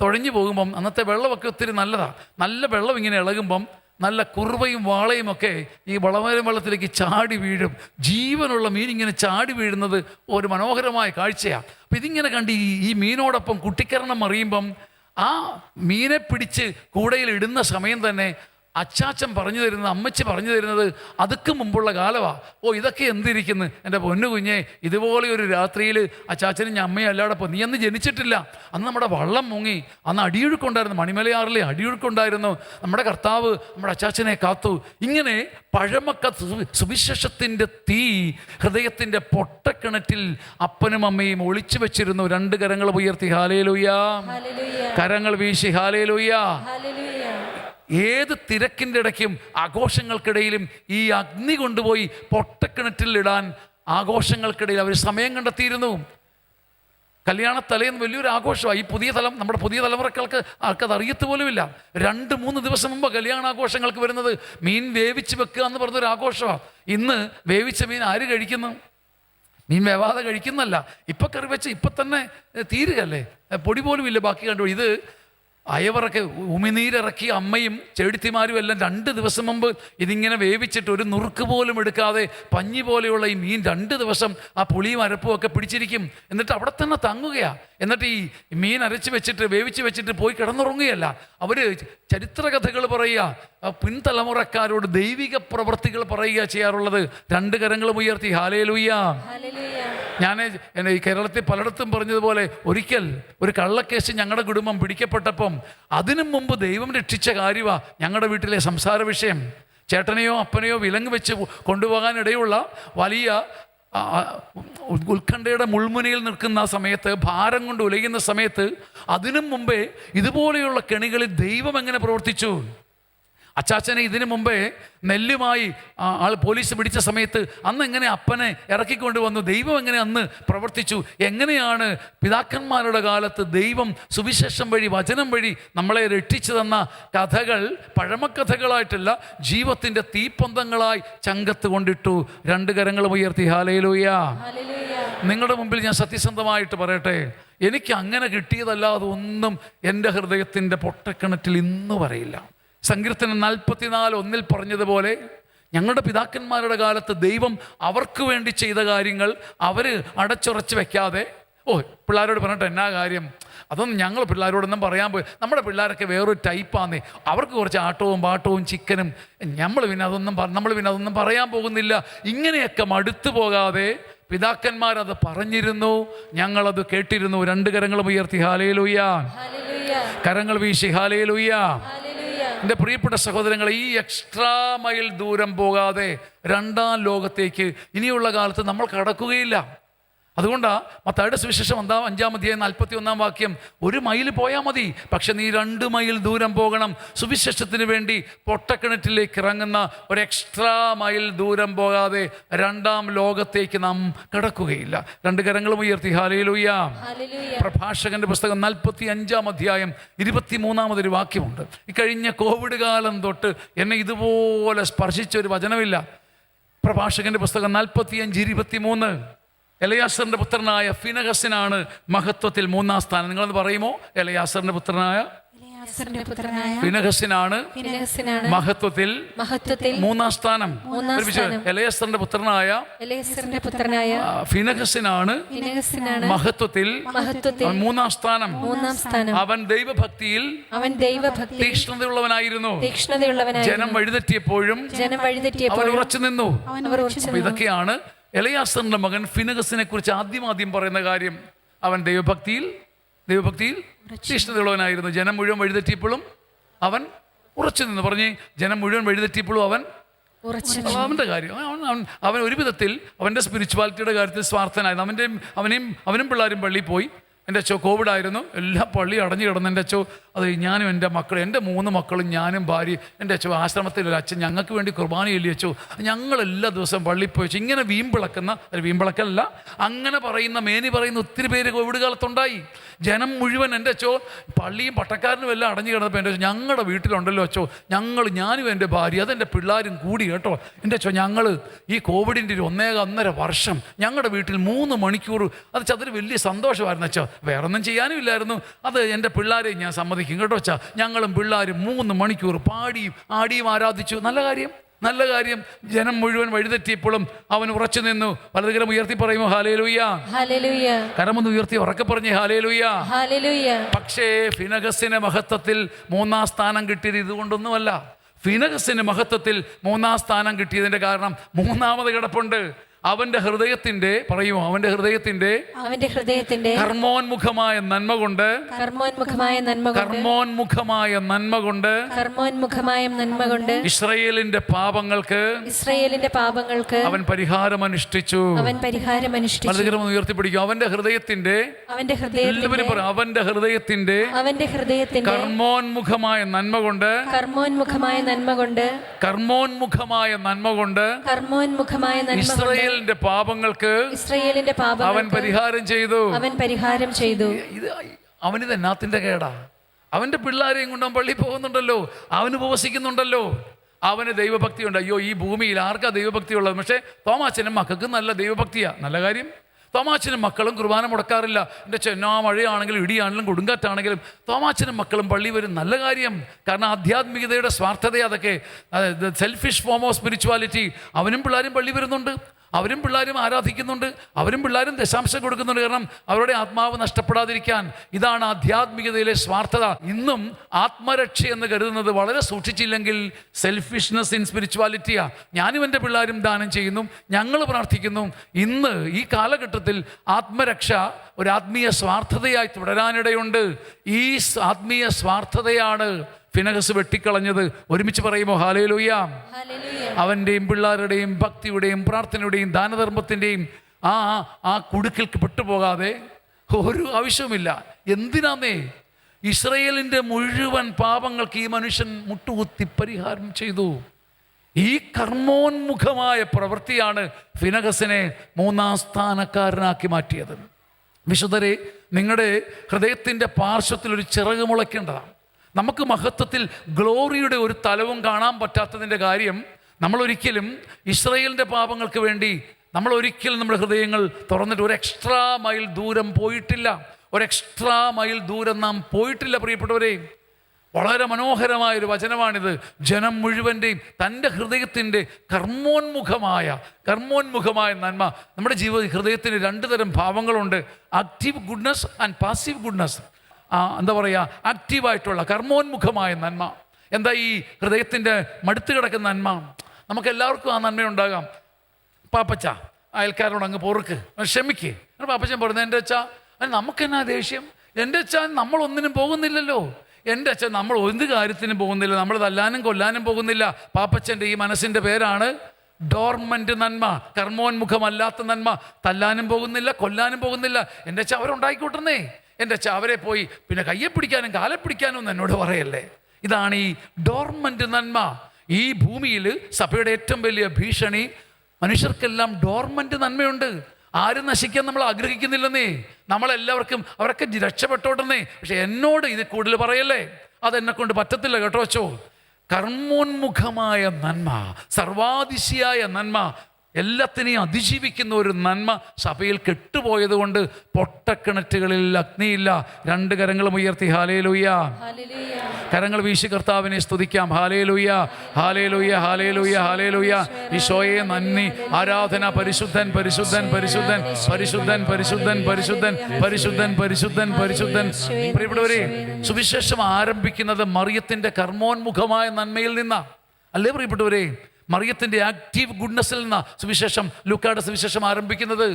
തുഴഞ്ഞു പോകുമ്പം അന്നത്തെ വെള്ളമൊക്കെ ഒത്തിരി നല്ലതാണ്. നല്ല വെള്ളം ഇങ്ങനെ ഇളകുമ്പം നല്ല കുറുവയും വാളയും ഒക്കെ ഈ വളവരം വെള്ളത്തിലേക്ക് ചാടി വീഴും. ജീവനുള്ള മീൻ ഇങ്ങനെ ചാടി വീഴുന്നത് ഒരു മനോഹരമായ കാഴ്ചയാണ്. അപ്പം ഇതിങ്ങനെ കണ്ട് ഈ മീനോടൊപ്പം കുട്ടിക്കരണം അറിയുമ്പം ആ മീനെ പിടിച്ച് കൂടയിൽ ഇടുന്ന സമയം തന്നെ അച്ചാച്ചൻ പറഞ്ഞു തരുന്നത്, അമ്മച്ചി പറഞ്ഞു തരുന്നത് അതുക്ക് മുമ്പുള്ള കാലമാണ്. ഇതൊക്കെ എന്തിരിക്കുന്നു എൻ്റെ പൊന്നു കുഞ്ഞെ, ഇതുപോലെ ഒരു രാത്രിയിൽ അച്ചാച്ചനും ഞാൻ അമ്മയും അല്ലാടപ്പം നീ അന്ന് ജനിച്ചിട്ടില്ല. അന്ന് നമ്മുടെ വള്ളം മുങ്ങി, അന്ന് അടിയൊഴുക്കുണ്ടായിരുന്നു, മണിമലയാറിലെ അടിയൊഴുക്കുണ്ടായിരുന്നു. നമ്മുടെ കർത്താവ് നമ്മുടെ അച്ചാച്ചനെ കാത്തു. ഇങ്ങനെ പഴമക്ക സുവിശേഷത്തിൻ്റെ തീ ഹൃദയത്തിൻ്റെ പൊട്ടക്കിണറ്റിൽ അപ്പനും അമ്മയും ഒളിച്ചു വെച്ചിരുന്നു. 2 കരങ്ങൾ ഉയർത്തി ഹല്ലേലൂയ, കരങ്ങൾ വീശി ഹല്ലേലൂയ. ഏത് തിരക്കിൻ്റെ ഇടയ്ക്കും ആഘോഷങ്ങൾക്കിടയിലും ഈ അഗ്നി കൊണ്ടുപോയി പൊട്ടക്കിണറ്റിൽ ഇടാൻ ആഘോഷങ്ങൾക്കിടയിൽ അവർ സമയം കണ്ടെത്തിയിരുന്നു. കല്യാണത്തലേന്ന് വലിയൊരു ആഘോഷമാണ്. നമ്മുടെ പുതിയ തലമുറകൾക്ക് ആൾക്കത് അറിയത്ത് പോലുമില്ല. 2-3 ദിവസം മുമ്പ് കല്യാണാഘോഷങ്ങൾക്ക് വരുന്നത് മീൻ വേവിച്ച് വെക്കുക എന്ന് പറഞ്ഞൊരു ആഘോഷമാണ്. ഇന്ന് വേവിച്ച മീൻ ആര് കഴിക്കുന്നു? മീൻ വേവാതെ കഴിക്കുന്നല്ല, ഇപ്പം കറി വെച്ച് ഇപ്പം തന്നെ തീരുകയല്ലേ, പൊടി പോലും ഇല്ല ബാക്കി കണ്ടു. ഇത് അയവറൊക്കെ ഉമിനീരിറക്കി അമ്മയും ചെടിത്തിമാരും എല്ലാം 2 ദിവസം മുമ്പ് ഇതിങ്ങനെ വേവിച്ചിട്ട് ഒരു നുറുക്ക് പോലും എടുക്കാതെ പഞ്ഞി പോലെയുള്ള ഈ മീൻ 2 ദിവസം ആ പുളിയും അരപ്പും ഒക്കെ പിടിച്ചിരിക്കും. എന്നിട്ട് അവിടെ തന്നെ തങ്ങുകയാണ്. എന്നിട്ട് ഈ മീൻ അരച്ച് വെച്ചിട്ട് വേവിച്ച് വെച്ചിട്ട് പോയി കിടന്നുറങ്ങുകയല്ല. അവർ ചരിത്രകഥകൾ പറയുക, പിൻതലമുറക്കാരോട് ദൈവിക പ്രവൃത്തികൾ പറയുക ചെയ്യാറുള്ളത്. 2 കരങ്ങളും ഉയർത്തി ഹല്ലേലൂയ. ഞാൻ ഈ കേരളത്തിൽ പലയിടത്തും പറഞ്ഞതുപോലെ ഒരിക്കൽ ഒരു കള്ളക്കേസ് ഞങ്ങളുടെ കുടുംബം പിടിക്കപ്പെട്ടപ്പം അതിനു മുമ്പ് ദൈവം രക്ഷിച്ച കാര്യമാണ് ഞങ്ങളുടെ വീട്ടിലെ സംസാര വിഷയം. ചേട്ടനെയോ അപ്പനെയോ വിലങ്ങ് വെച്ച് കൊണ്ടുപോകാനിടയുള്ള വലിയ ഉത്കണ്ഠയുടെ മുൾമുനയിൽ നിൽക്കുന്ന സമയത്ത്, ഭാരം കൊണ്ട് ഉലയുന്ന സമയത്ത്, അതിനു മുമ്പേ ഇതുപോലെയുള്ള കെണികളിൽ ദൈവം എങ്ങനെ പ്രവർത്തിച്ചു. അച്ചാച്ചനെ ഇതിനു മുമ്പേ നെല്ലുമായി പോലീസ് പിടിച്ച സമയത്ത് അന്ന് എങ്ങനെ അപ്പനെ ഇറക്കിക്കൊണ്ടുവന്നു, ദൈവം എങ്ങനെ അന്ന് പ്രവർത്തിച്ചു, എങ്ങനെയാണ് പിതാക്കന്മാരുടെ കാലത്ത് ദൈവം സുവിശേഷം വഴി വചനം വഴി നമ്മളെ രക്ഷിച്ചു തന്ന കഥകൾ പഴമക്കഥകളായിട്ടല്ല, ജീവിതത്തിൻ്റെ തീപ്പന്തങ്ങളായി ചങ്കത്ത് കൊണ്ടിട്ടു. 2 കരങ്ങളും ഉയർത്തി ഹല്ലേലൂയ. നിങ്ങളുടെ മുമ്പിൽ ഞാൻ സത്യസന്ധമായിട്ട് പറയട്ടെ, എനിക്ക് അങ്ങനെ കിട്ടിയതല്ലാതെ ഒന്നും എൻ്റെ ഹൃദയത്തിൻ്റെ പൊട്ടക്കിണറ്റിൽ ഇന്ന് പറയില്ല. സങ്കീർത്തനം 44:1 പറഞ്ഞതുപോലെ ഞങ്ങളുടെ പിതാക്കന്മാരുടെ കാലത്ത് ദൈവം അവർക്ക് വേണ്ടി ചെയ്ത കാര്യങ്ങൾ അവർ അടച്ചുറച്ച് വെക്കാതെ, പിള്ളേരോട് പറഞ്ഞിട്ട് എന്നാ കാര്യം, അതൊന്നും ഞങ്ങൾ പിള്ളേരോടൊന്നും പറയാൻ പോയി. നമ്മുടെ പിള്ളേരൊക്കെ വേറൊരു ടൈപ്പാന്നേ, അവർക്ക് കുറച്ച് ആട്ടവും പാട്ടവും ചിക്കനും, നമ്മൾ പിന്നെ അതൊന്നും പറയാൻ പോകുന്നില്ല. ഇങ്ങനെയൊക്കെ മടുത്തു പോകാതെ പിതാക്കന്മാരത് പറഞ്ഞിരുന്നു, ഞങ്ങളത് കേട്ടിരുന്നു. 2 കരങ്ങളും ഉയർത്തി ഹല്ലേലൂയ, കരങ്ങൾ വീശി ഹല്ലേലൂയ. എൻ്റെ പ്രിയപ്പെട്ട സഹോദരങ്ങളെ, ഈ എക്സ്ട്രാ മൈൽ ദൂരം പോകാതെ 2ാം ലോകത്തേക്ക് ഇനിയുള്ള കാലത്ത് നമ്മൾ കടക്കുകയില്ല. അതുകൊണ്ടാണ് മത്തായിയുടെ സുവിശേഷം 5-ാം അധ്യായം 41-ാം വാക്യം, 1 മൈൽ പോയാൽ മതി, പക്ഷെ നീ 2 മൈൽ ദൂരം പോകണം. സുവിശേഷത്തിന് വേണ്ടി പൊട്ടക്കിണറ്റിലേക്ക് ഇറങ്ങുന്ന ഒരു എക്സ്ട്രാ മൈൽ ദൂരം പോകാതെ 2ാം ലോകത്തേക്ക് നാം കടക്കുകയില്ല. 2 കരങ്ങളും ഉയർത്തി ഹല്ലേലൂയ. പ്രഭാഷകന്റെ പുസ്തകം 45-ാം അധ്യായം 23-ാമതൊരു വാക്യമുണ്ട്. ഈ കഴിഞ്ഞ കോവിഡ് കാലം തൊട്ട് എന്നെ ഇതുപോലെ സ്പർശിച്ചൊരു വചനമില്ല. പ്രഭാഷകന്റെ പുസ്തകം 45:23. എലയാസറിന്റെ പുത്രനായ ഫിനഹസിനാണ് മഹത്വത്തിൽ 3-ാം സ്ഥാനം. നിങ്ങളെന്ന് പറയുമോ? എലയാസറിന്റെ പുത്രനായ ഫിനഹസിനാണ് മഹത്വത്തിൽ 3-ാം സ്ഥാനം. എലയാസറിന്റെ പുത്രനായ ഫിനഹസിനാണ് മഹത്വത്തിൽ 3-ാം സ്ഥാനം. അവൻ ദൈവഭക്തിയിൽ തീക്ഷ്ണതയുള്ളവനായിരുന്നു. ജനം വഴിതെറ്റിയപ്പോഴും അവൻ ഉറച്ചു നിന്നു. ഇതൊക്കെയാണ് എലയാസറിന്റെ മകൻ ഫിനഹസിനെ കുറിച്ച് ആദ്യം പറയുന്ന കാര്യം. അവൻ ദൈവഭക്തിയിൽ തീക്ഷ്ണതയുള്ളവനായിരുന്നു. ജനം മുഴുവൻ വഴിതെറ്റിയപ്പോഴും അവൻ ഉറച്ചു നിന്ന്. പറഞ്ഞ് ജനം മുഴുവൻ വഴിതെറ്റിയപ്പോഴും അവൻ അവൻ്റെ കാര്യം, അവൻ ഒരു വിധത്തിൽ അവൻ്റെ സ്പിരിച്വാലിറ്റിയുടെ കാര്യത്തിൽ സ്വാർത്ഥനായിരുന്നു. അവനും പിള്ളേരും പള്ളിയിൽ പോയി. എൻ്റെ അച്ഛോ കോവിഡായിരുന്നു, എല്ലാ പള്ളി അടഞ്ഞു കിടന്നു. എൻ്റെ അച്ഛോ അത് ഞാനും എൻ്റെ മക്കളും, എൻ്റെ 3 മക്കളും ഞാനും ഭാര്യ, എൻ്റെ അച്ഛോ ആശ്രമത്തിലൊരു അച്ഛൻ ഞങ്ങൾക്ക് വേണ്ടി കുർബാന ചൊല്ലി അച്ഛോ, ഞങ്ങളെല്ലാ ദിവസവും പള്ളിയിൽ പോയി വെച്ചു. ഇങ്ങനെ വീമ്പിളക്കല്ല, അങ്ങനെ പറയുന്ന മേനി പറയുന്ന ഒത്തിരി പേര് കോവിഡ് കാലത്തുണ്ടായി. ജനം മുഴുവൻ എൻ്റെ അച്ഛോ പള്ളിയും പട്ടക്കാരനും എല്ലാം അടഞ്ഞു കിടന്നപ്പോൾ എൻ്റെ അച്ഛോ ഞങ്ങളുടെ വീട്ടിലുണ്ടല്ലോ അച്ഛോ, ഞാനും എൻ്റെ ഭാര്യ അതെൻ്റെ പിള്ളേരും കൂടി കേട്ടോ. എൻ്റെ അച്ഛോ ഞങ്ങൾ ഈ കോവിഡിൻ്റെ ഒരു 1.5 വർഷം ഞങ്ങളുടെ വീട്ടിൽ 3 മണിക്കൂർ അത് അതൊരു വലിയ സന്തോഷമായിരുന്നു അച്ഛോ. വേറൊന്നും ചെയ്യാനും ഇല്ലായിരുന്നു. അത് എൻ്റെ പിള്ളേരെ ഞാൻ സമ്മതിക്കും കേട്ടോ അച്ഛാ. ഞങ്ങളും പിള്ളേരും 3 മണിക്കൂർ പാടിയും ആടിയും ആരാധിച്ചു. നല്ല കാര്യം. ജനം മുഴുവൻ വഴിതെറ്റിയപ്പോഴും അവൻ ഉറച്ചു നിന്നു. വലതുകരം ഉയർത്തി പറയുമോ ഹല്ലേലൂയ? കരമൊന്ന് ഉയർത്തി ഉറക്കെ പറഞ്ഞേ ഹല്ലേലൂയ. പക്ഷേ ഫിനഹസിന് മഹത്വത്തിൽ 3-ാം സ്ഥാനം കിട്ടിയത് ഇതുകൊണ്ടൊന്നുമല്ല. ഫിനഹസിന് മഹത്വത്തിൽ 3-ാം സ്ഥാനം കിട്ടിയതിന്റെ കാരണം 3-ാമത് കിടപ്പുണ്ട്. അവന്റെ ഹൃദയത്തിന്റെ കർമ്മോന്മുഖമായ നന്മ കൊണ്ട് ഇസ്രായേലിന്റെ പാപങ്ങൾക്ക് അവൻ പരിഹാരം അനുഷ്ഠിച്ചു. ഉയർത്തിപ്പിടിക്കും. അവന്റെ ഹൃദയത്തിന്റെ കർമ്മോന്മുഖമായ നന്മ കൊണ്ട് ഇസ്രായേലിന്റെ പാപങ്ങൾക്ക് അവൻ പരിഹാരം ചെയ്തു. ഇത് അവനിത് എന്നാത്തിന്റെ കേടാ? അവന്റെ പിള്ളേരെയും കൊണ്ട് അവൻ പള്ളിയിൽ പോകുന്നുണ്ടല്ലോ, അവന് ഉപവസിക്കുന്നുണ്ടല്ലോ, അവന് ദൈവഭക്തി ഉണ്ട്. അയ്യോ, ഈ ഭൂമിയിൽ ആർക്കാ ദൈവഭക്തി ഉള്ളത്? പക്ഷേ തോമാച്ചനും മക്കൾക്ക് നല്ല ദൈവഭക്തിയാ, നല്ല കാര്യം. തോമാച്ചനും മക്കളും കുർബാന മുടക്കാറില്ല. എൻ്റെ ചെന്നാ മഴയാണെങ്കിലും ഇടിയാണെങ്കിലും കൊടുങ്കാറ്റാണെങ്കിലും തോമാച്ചനും മക്കളും പള്ളി വരും, നല്ല കാര്യം. കാരണം ആധ്യാത്മികതയുടെ സ്വാർത്ഥത അതൊക്കെ, സെൽഫിഷ് ഫോം ഓഫ് സ്പിരിച്വാലിറ്റി. അവനും പിള്ളേരും പള്ളി വരുന്നുണ്ട്, അവരും പിള്ളേരും ആരാധിക്കുന്നുണ്ട്, അവരും പിള്ളേരും ദശാംശം കൊടുക്കുന്നുണ്ട്. കാരണം അവരുടെ ആത്മാവ് നഷ്ടപ്പെടാതിരിക്കാൻ. ഇതാണ് ആധ്യാത്മികതയിലെ സ്വാർത്ഥത. ഇന്നും ആത്മരക്ഷ എന്ന് കരുതുന്നത് വളരെ സൂക്ഷിച്ചില്ലെങ്കിൽ സെൽഫിഷ്നെസ് ഇൻ സ്പിരിച്വാലിറ്റിയാ. ഞാനും എൻ്റെ പിള്ളേരും ദാനം ചെയ്യുന്നു, ഞങ്ങൾ പ്രാർത്ഥിക്കുന്നു. ഇന്ന് ഈ കാലഘട്ടത്തിൽ ആത്മരക്ഷ ഒരു ആത്മീയ സ്വാർത്ഥതയായി തുടരാനിടയുണ്ട്. ഈ ആത്മീയ സ്വാർത്ഥതയാണ് ഫിനഹസ് വെട്ടിക്കളഞ്ഞത്. ഒരുമിച്ച് പറയുമോ ഹല്ലേലൂയ? അവൻ്റെയും പിള്ളേരുടെയും ഭക്തിയുടെയും പ്രാർത്ഥനയുടെയും ദാനധർമ്മത്തിൻ്റെയും ആ കുടുക്കിൽ പെട്ടുപോകാതെ ഒരു ആവശ്യവുമില്ല. എന്തിനാന്നേ? ഇസ്രായേലിൻ്റെ മുഴുവൻ പാപങ്ങൾക്ക് ഈ മനുഷ്യൻ മുട്ടുകുത്തി പരിഹാരം ചെയ്തു. ഈ കർമ്മോന്മുഖമായ പ്രവൃത്തിയാണ് ഫിനഹസിനെ 3-ാം സ്ഥാനക്കാരനാക്കി മാറ്റിയത്. വിശുദ്ധരെ, നിങ്ങളുടെ ഹൃദയത്തിൻ്റെ പാർശ്വത്തിൽ ഒരു ചിറക് മുളയ്ക്കേണ്ടതാണ്. നമുക്ക് മഹത്വത്തിൽ ഗ്ലോറിയുടെ ഒരു തലവും കാണാൻ പറ്റാത്തതിൻ്റെ കാര്യം, നമ്മളൊരിക്കലും ഇസ്രായേലിൻ്റെ പാപങ്ങൾക്ക് വേണ്ടി നമ്മളൊരിക്കലും നമ്മുടെ ഹൃദയങ്ങൾ തുറന്നിട്ട് ഒരു എക്സ്ട്രാ മൈൽ ദൂരം പോയിട്ടില്ല. നാം പോയിട്ടില്ല പ്രിയപ്പെട്ടവരെ. വളരെ മനോഹരമായൊരു വചനമാണിത്. ജനം മുഴുവൻ്റെയും തൻ്റെ ഹൃദയത്തിൻ്റെ കർമ്മോന്മുഖമായ നന്മ. നമ്മുടെ ഹൃദയത്തിന് 2 തരം ഭാവങ്ങളുണ്ട്, active goodness and passive goodness. എന്താ പറയുക, ആക്റ്റീവായിട്ടുള്ള കർമ്മോന്മുഖമായ നന്മ. എന്താ ഈ ഹൃദയത്തിൻ്റെ മടുത്ത് കിടക്കുന്ന നന്മ? നമുക്ക് എല്ലാവർക്കും ആ നന്മയുണ്ടാകാം. പാപ്പച്ച അയൽക്കാരോട് അങ്ങ് പൊറുക്ക്, ക്ഷമിക്ക്. പാപ്പച്ചൻ പറഞ്ഞു, എൻ്റെ അച്ഛാ നമുക്കെന്നാ ദേഷ്യം, എൻ്റെ അച്ഛൻ നമ്മളൊന്നിനും പോകുന്നില്ലല്ലോ, എൻ്റെ അച്ഛൻ നമ്മൾ എന്ത് കാര്യത്തിനും പോകുന്നില്ല, നമ്മൾ തല്ലാനും കൊല്ലാനും പോകുന്നില്ല. പാപ്പച്ചൻ്റെ ഈ മനസ്സിൻ്റെ പേരാണ് ഡോർമൻ്റ് നന്മ, കർമ്മോന്മുഖമല്ലാത്ത നന്മ. തല്ലാനും പോകുന്നില്ല, കൊല്ലാനും പോകുന്നില്ല. എൻ്റെ അച്ഛൻ അവരുണ്ടായിക്കോട്ടെന്നേ, എൻ്റെ അച്ഛൻ അവരെ പോയി പിന്നെ കയ്യെ പിടിക്കാനും കാലെ പിടിക്കാനും ഒന്നും എന്നോട് പറയല്ലേ. ഇതാണ് ഈ ഡോർമൻ്റ് നന്മ. ഈ ഭൂമിയിൽ സഭയുടെ ഏറ്റവും വലിയ ഭീഷണി, മനുഷ്യർക്കെല്ലാം ഡോർമൻ്റ് നന്മയുണ്ട്. ആരും നശിക്കാൻ നമ്മൾ ആഗ്രഹിക്കുന്നില്ലെന്നേ. നമ്മളെല്ലാവർക്കും അവരൊക്കെ രക്ഷപ്പെട്ടോട്ടെന്നേ. പക്ഷെ എന്നോട് ഇത് കൂടുതൽ പറയല്ലേ, അതെന്നെ കൊണ്ട് പറ്റത്തില്ല കേട്ടോ അച്ചോ. കർമ്മോന്മുഖമായ നന്മ, സർവാതിശയായ നന്മ, എല്ലാത്തിനെയും അതിജീവിക്കുന്ന ഒരു നന്മ സഭയിൽ കെട്ടുപോയത് കൊണ്ട് പൊട്ടക്കിണറ്റുകളിൽ അഗ്നിയില്ല. രണ്ട് കരങ്ങളും ഉയർത്തി ഹാലേലൂയ. കരങ്ങൾ വീശി കർത്താവിനെ സ്തുതിക്കാം. ഹാലേലൂയ, ഹാലേലൂയ, ഹാലേലൂയ, ഹാലേലൂയ. ഈശോയെ നന്ദി, ആരാധന. പരിശുദ്ധൻ, പരിശുദ്ധൻ, പരിശുദ്ധൻ, പരിശുദ്ധൻ, പരിശുദ്ധൻ, പരിശുദ്ധൻ, പരിശുദ്ധൻ, പരിശുദ്ധൻ, പരിശുദ്ധൻ. പ്രിയപ്പെട്ടവരെ, സുവിശേഷം ആരംഭിക്കുന്നത് മറിയത്തിൻ്റെ കർമ്മോന്മുഖമായ നന്മയിൽ നിന്നാ അല്ലേ പ്രിയപ്പെട്ടവരെ? മറിയത്തിൻ്റെ ആക്റ്റീവ് ഗുഡ്നെസ്സിൽ നിന്നാ സുവിശേഷം, ലൂക്കായുടെ സുവിശേഷം ആരംഭിക്കുന്നത്.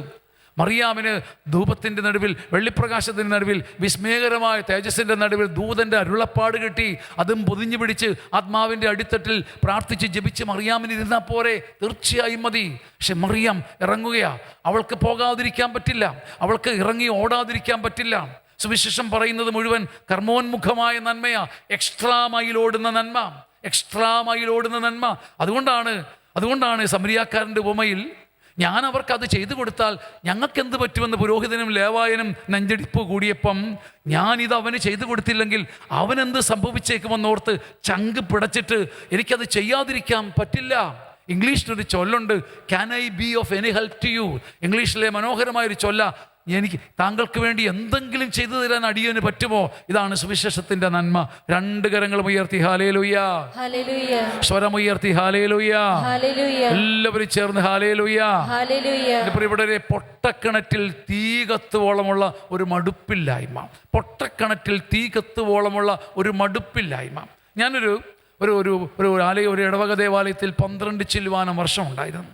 മറിയാമിന് ധൂപത്തിൻ്റെ നടുവിൽ, വെള്ളിപ്രകാശത്തിൻ്റെ നടുവിൽ, വിസ്മയകരമായ തേജസ്സിൻ്റെ നടുവിൽ ദൂതൻ്റെ അരുളപ്പാട് കിട്ടി. അതും പൊതിഞ്ഞു പിടിച്ച് ആത്മാവിൻ്റെ അടിത്തട്ടിൽ പ്രാർത്ഥിച്ച് ജപിച്ച് മറിയാമിന് ഇരുന്നാൽ പോരെ? തീർച്ചയായും മതി. പക്ഷെ മറിയാം ഇറങ്ങുകയാ. അവൾക്ക് പോകാതിരിക്കാൻ പറ്റില്ല, അവൾക്ക് ഇറങ്ങി ഓടാതിരിക്കാൻ പറ്റില്ല. സുവിശേഷം പറയുന്നത് മുഴുവൻ കർമ്മോന്മുഖമായ നന്മയാ, എക്സ്ട്രാ മൈലോടുന്ന നന്മ, എക്സ്ട്രാ മൈലോടുന്ന നന്മ. അതുകൊണ്ടാണ് സമരിയാക്കാരൻ്റെ ഉപമയിൽ ഞാൻ അവർക്കത് ചെയ്തു കൊടുത്താൽ ഞങ്ങൾക്കെന്ത് പറ്റുമെന്ന് പുരോഹിതനും ലേവായനും നെഞ്ചടിപ്പ് കൂടിയപ്പം ഞാനിത് അവന് ചെയ്തു കൊടുത്തില്ലെങ്കിൽ അവനെന്ത് സംഭവിച്ചേക്കുമെന്നോർത്ത് ചങ്ക് പിടച്ചിട്ട് എനിക്കത് ചെയ്യാതിരിക്കാൻ പറ്റില്ല. ഇംഗ്ലീഷിലൊരു ചൊല്ലുണ്ട്, can I be of any help to you. ഇംഗ്ലീഷിലെ മനോഹരമായൊരു ചൊല്ല, എനിക്ക് താങ്കൾക്ക് വേണ്ടി എന്തെങ്കിലും ചെയ്തു തരാൻ അടിയന് പറ്റുമോ? ഇതാണ് സുവിശേഷത്തിന്റെ നന്മ. രണ്ട് കരങ്ങളും ഉയർത്തി ഹാലേലൂയ, സ്വരമുയർത്തി ഹാലേലൂയ, എല്ലാവരും ചേർന്ന് ഹാലേലൂയ. പ്രിയപ്പെട്ടവരെ, പൊട്ടക്കിണറ്റിൽ തീ കത്തുവോളമുള്ള ഒരു മടുപ്പില്ലായ്മ, പൊട്ടക്കിണറ്റിൽ തീ കത്തുവോളമുള്ള ഒരു മടുപ്പില്ലായ്മ. ഞാനൊരു ഒരു ഇടവക ദേവാലയത്തിൽ 12 ചില്ലുവാനം വർഷം ഉണ്ടായിരുന്നു.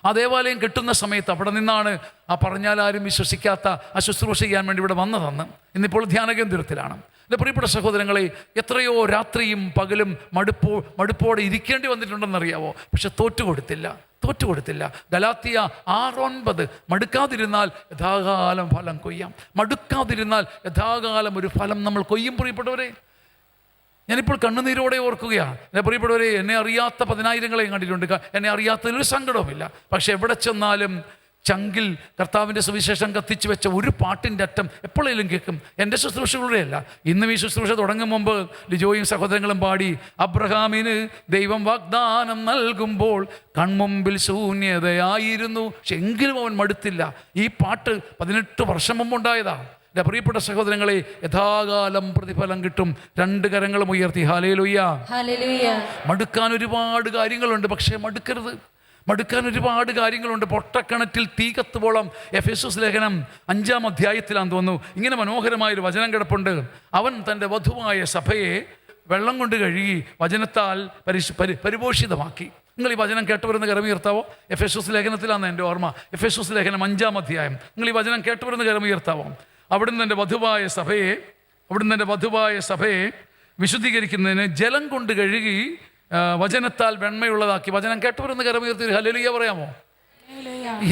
ആ ദേവാലയം കെട്ടുന്ന സമയത്ത് അവിടെ നിന്നാണ് ആ പറഞ്ഞാൽ ആരും വിശ്വസിക്കാത്ത ആ ശുശ്രൂഷ ചെയ്യാൻ വേണ്ടി ഇവിടെ വന്നതെന്ന്. ഇന്നിപ്പോൾ ധ്യാനകേന്ദ്രത്തിലാണ്. എൻ്റെ പ്രിയപ്പെട്ട സഹോദരങ്ങളെ, എത്രയോ രാത്രിയും പകലും മടുപ്പോടെ ഇരിക്കേണ്ടി വന്നിട്ടുണ്ടെന്നറിയാവോ? പക്ഷെ തോറ്റുകൊടുത്തില്ല. ഗലാത്യ 6:9, മടുക്കാതിരുന്നാൽ യഥാകാലം ഫലം കൊയ്യാം. മടുക്കാതിരുന്നാൽ യഥാകാലം ഒരു ഫലം നമ്മൾ കൊയ്യും. പ്രിയപ്പെട്ടവരെ, ഞാനിപ്പോൾ കണ്ണുനീരോടെ ഓർക്കുകയാണ്. എൻ്റെ പ്രിയപ്പെട്ടവരെ, എന്നെ അറിയാത്ത 10,000-ങ്ങളെയും കണ്ടിട്ടുണ്ട്. എന്നെ അറിയാത്തതിലൊരു സങ്കടവുമില്ല. പക്ഷെ എവിടെ ചെന്നാലും ചങ്കിൽ കർത്താവിൻ്റെ സുവിശേഷം കത്തിച്ചു വെച്ച ഒരു പാട്ടിൻ്റെ അറ്റം എപ്പോഴേലും കേൾക്കും. എൻ്റെ ശുശ്രൂഷകളുടെയല്ല, ഇന്നും ഈ ശുശ്രൂഷ തുടങ്ങും മുമ്പ് ലിജോയും സഹോദരങ്ങളും പാടി, അബ്രഹാമിന് ദൈവം വാഗ്ദാനം നൽകുമ്പോൾ കൺമുമ്പിൽ ശൂന്യതയായിരുന്നു, പക്ഷെ എങ്കിലും അവൻ മടുത്തില്ല. ഈ പാട്ട് 18 വർഷം മുമ്പുണ്ടായതാണ്. എൻ്റെ പ്രിയപ്പെട്ട സഹോദരങ്ങളെ, യഥാകാലം പ്രതിഫലം കിട്ടും. രണ്ട് കരങ്ങളും ഉയർത്തി ഹാലേലൂയ. മടുക്കാൻ ഒരുപാട് കാര്യങ്ങളുണ്ട്, പക്ഷേ മടുക്കാൻ ഒരുപാട് കാര്യങ്ങളുണ്ട്. പൊട്ടക്കിണറ്റിൽ തീ കത്തുവോളം. എഫെസോസ് ലേഖനം 5-ാം അധ്യായത്തിലാണെന്ന് തോന്നുന്നു, ഇങ്ങനെ മനോഹരമായൊരു വചനം കിടപ്പുണ്ട്. അവൻ തൻ്റെ വധുവായ സഭയെ വെള്ളം കൊണ്ട് കഴുകി വചനത്താൽ പരിപോഷിതമാക്കി. നിങ്ങൾ ഈ വചനം കേട്ടുവരുന്ന കരമുയർത്താവോ? എഫെസോസ് ലേഖനത്തിലാണ് എൻ്റെ ഓർമ്മ. എഫെസോസ് ലേഖനം 5-ാം അധ്യായം. നിങ്ങൾ ഈ വചനം കേട്ടുവരുന്ന കരമുയർത്താവോ? അവിടുന്ന് എൻ്റെ വധുവായ സഭയെ വിശുദ്ധീകരിക്കുന്നതിന് ജലം കൊണ്ട് കഴുകി വചനത്താൽ വെണ്മയുള്ളതാക്കി. വചനം കേട്ടവരൊന്ന് കരമുയർത്തി ഹല്ലേലൂയ പറയാമോ?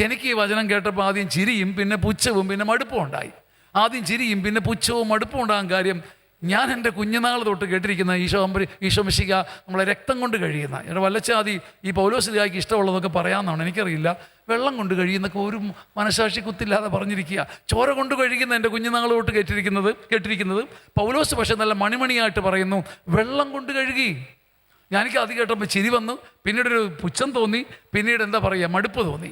എനിക്ക് ഈ വചനം കേട്ടപ്പോൾ ആദ്യം ചിരിയും പിന്നെ പുച്ഛവും പിന്നെ മടുപ്പും ഉണ്ടായി. ആദ്യം ചിരിയും പിന്നെ പുച്ഛവും മടുപ്പും ഉണ്ടാകാൻ കാര്യം, ഞാൻ എൻ്റെ കുഞ്ഞുനാൾ തൊട്ട് കേട്ടിരിക്കുന്ന ഈശോ മിശിഹ നമ്മളെ രക്തം കൊണ്ട് കഴിയുന്ന, എൻ്റെ വല്ലച്ചാതി ഈ പൗലോസ്ലീഹായ്ക്ക് ഇഷ്ടമുള്ളതൊക്കെ പറയാമെന്നാണ്, എനിക്കറിയില്ല. വെള്ളം കൊണ്ട് കഴിയുന്നൊക്കെ ഒരു മനസാക്ഷി കുത്തില്ലാതെ പറഞ്ഞിരിക്കുക. ചോര കൊണ്ട് കഴുകുന്ന എൻ്റെ കുഞ്ഞുനാൾ തൊട്ട് കേട്ടിരിക്കുന്നത് പൗലോസ് പക്ഷേ നല്ല മണിമണിയായിട്ട് പറയുന്നു, വെള്ളം കൊണ്ട് കഴുകി. ഞാനെനിക്ക് അത് കേട്ടപ്പോൾ ചിരി വന്നു, പിന്നീടൊരു പുച്ഛം തോന്നി, പിന്നീട് എന്താ പറയുക, മടുപ്പ് തോന്നി.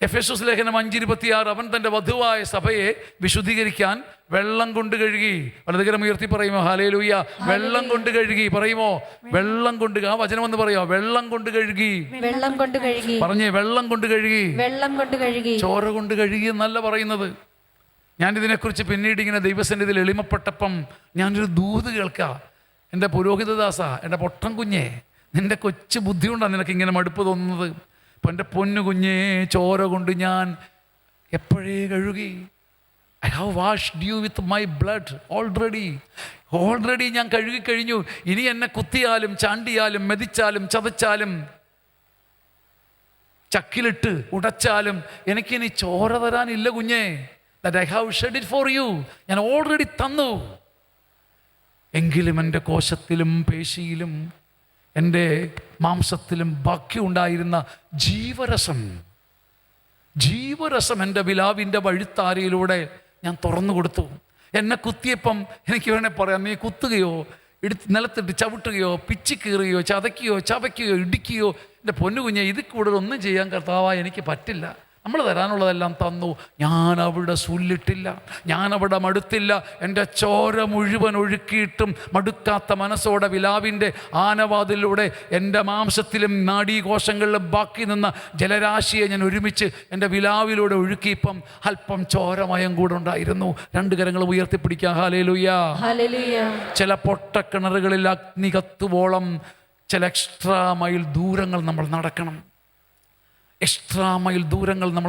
എഫെസോസ് ലേഖനം 5:26, അവൻ തൻ്റെ വധുവായ സഭയെ വിശുദ്ധീകരിക്കാൻ വെള്ളം കൊണ്ട് കഴുകി. വലതുകരം ഉയർത്തി പറയുമോ ഹല്ലേലൂയ? വെള്ളം കൊണ്ട് കഴുകി പറയുമോ? വെള്ളം കൊണ്ട്, ആ വചനം എന്ന് പറയാ, വെള്ളം കൊണ്ട് കഴുകി. പറഞ്ഞേ, വെള്ളം കൊണ്ട് കഴുകി. ചോര കൊണ്ട് കഴുകി എന്നല്ല പറയുന്നത്. ഞാനിതിനെക്കുറിച്ച് പിന്നീട് ഇങ്ങനെ ദൈവസന്നിധിയിൽ എളിമപ്പെട്ടപ്പം ഞാനൊരു ദൂത് കേൾക്കുക. എൻ്റെ പുരോഹിതദാസ, എൻ്റെ പൊട്ടൻ കുഞ്ഞേ, നിൻ്റെ കൊച്ചു ബുദ്ധി കൊണ്ടാണ് നിനക്ക് ഇങ്ങനെ മടുപ്പ് തോന്നുന്നത്. ഇപ്പം എൻ്റെ പൊന്നു കുഞ്ഞേ, ചോര കൊണ്ട് ഞാൻ എപ്പോഴേ കഴുകി. I have washed you with my blood already ഞാൻ കഴുകിക്കഴിഞ്ഞു. ഇനി എന്നെ കുത്തിയാലും ചാണ്ടിയാലും മെതിച്ചാലും ചതച്ചാലും ചക്കിലിട്ട് ഉടച്ചാലും എനിക്കിനി ചോര തരാനില്ല കുഞ്ഞേ. That I have shed it for you. ഞാൻ ഓൾറെഡി തന്നു. എങ്കിലും എൻ്റെ കോശത്തിലും പേശിയിലും എൻ്റെ മാംസത്തിലും ബാക്കി ഉണ്ടായിരുന്ന ജീവരസം എൻ്റെ വിലാവിൻ്റെ വഴിത്താരയിലൂടെ ഞാൻ തുറന്നു കൊടുത്തു. എന്നെ കുത്തിയപ്പം എനിക്ക് വേണേൽ പറയാം, നീ കുത്തുകയോ നിലത്തിട്ട് ചവിട്ടുകയോ പിച്ചിക്കീറുകയോ ചതയ്ക്കുകയോ ഇടിക്കുകയോ, എൻ്റെ പൊന്നു കുഞ്ഞെ, ഇതിൽ കൂടുതൽ ഒന്നും ചെയ്യാൻ കർത്താവാ എനിക്ക് പറ്റില്ല. നമ്മൾ തരാനുള്ളതെല്ലാം തന്നു. ഞാൻ അവിടെ സുല്ലിട്ടില്ല, ഞാൻ അവിടെ മടുത്തില്ല. എൻ്റെ ചോര മുഴുവൻ ഒഴുക്കിയിട്ടും മടുക്കാത്ത മനസ്സോടെ വിലാവിൻ്റെ ആനവാതിലൂടെ എൻ്റെ മാംസത്തിലും നാഡീകോശങ്ങളിലും ബാക്കി നിന്ന ജലരാശിയെ ഞാൻ ഒരുമിച്ച് എൻ്റെ വിലാവിലൂടെ ഒഴുക്കിയപ്പം അല്പം ചോരമയം കൂടെ ഉണ്ടായിരുന്നു. 2 കരങ്ങളും ഉയർത്തിപ്പിടിക്കാം. ഹല്ലേലൂയ. ചില പൊട്ടക്കിണറുകളിൽ അഗ്നി കത്തുവോളം ചില എക്സ്ട്രാ മൈൽ ദൂരങ്ങൾ നമ്മൾ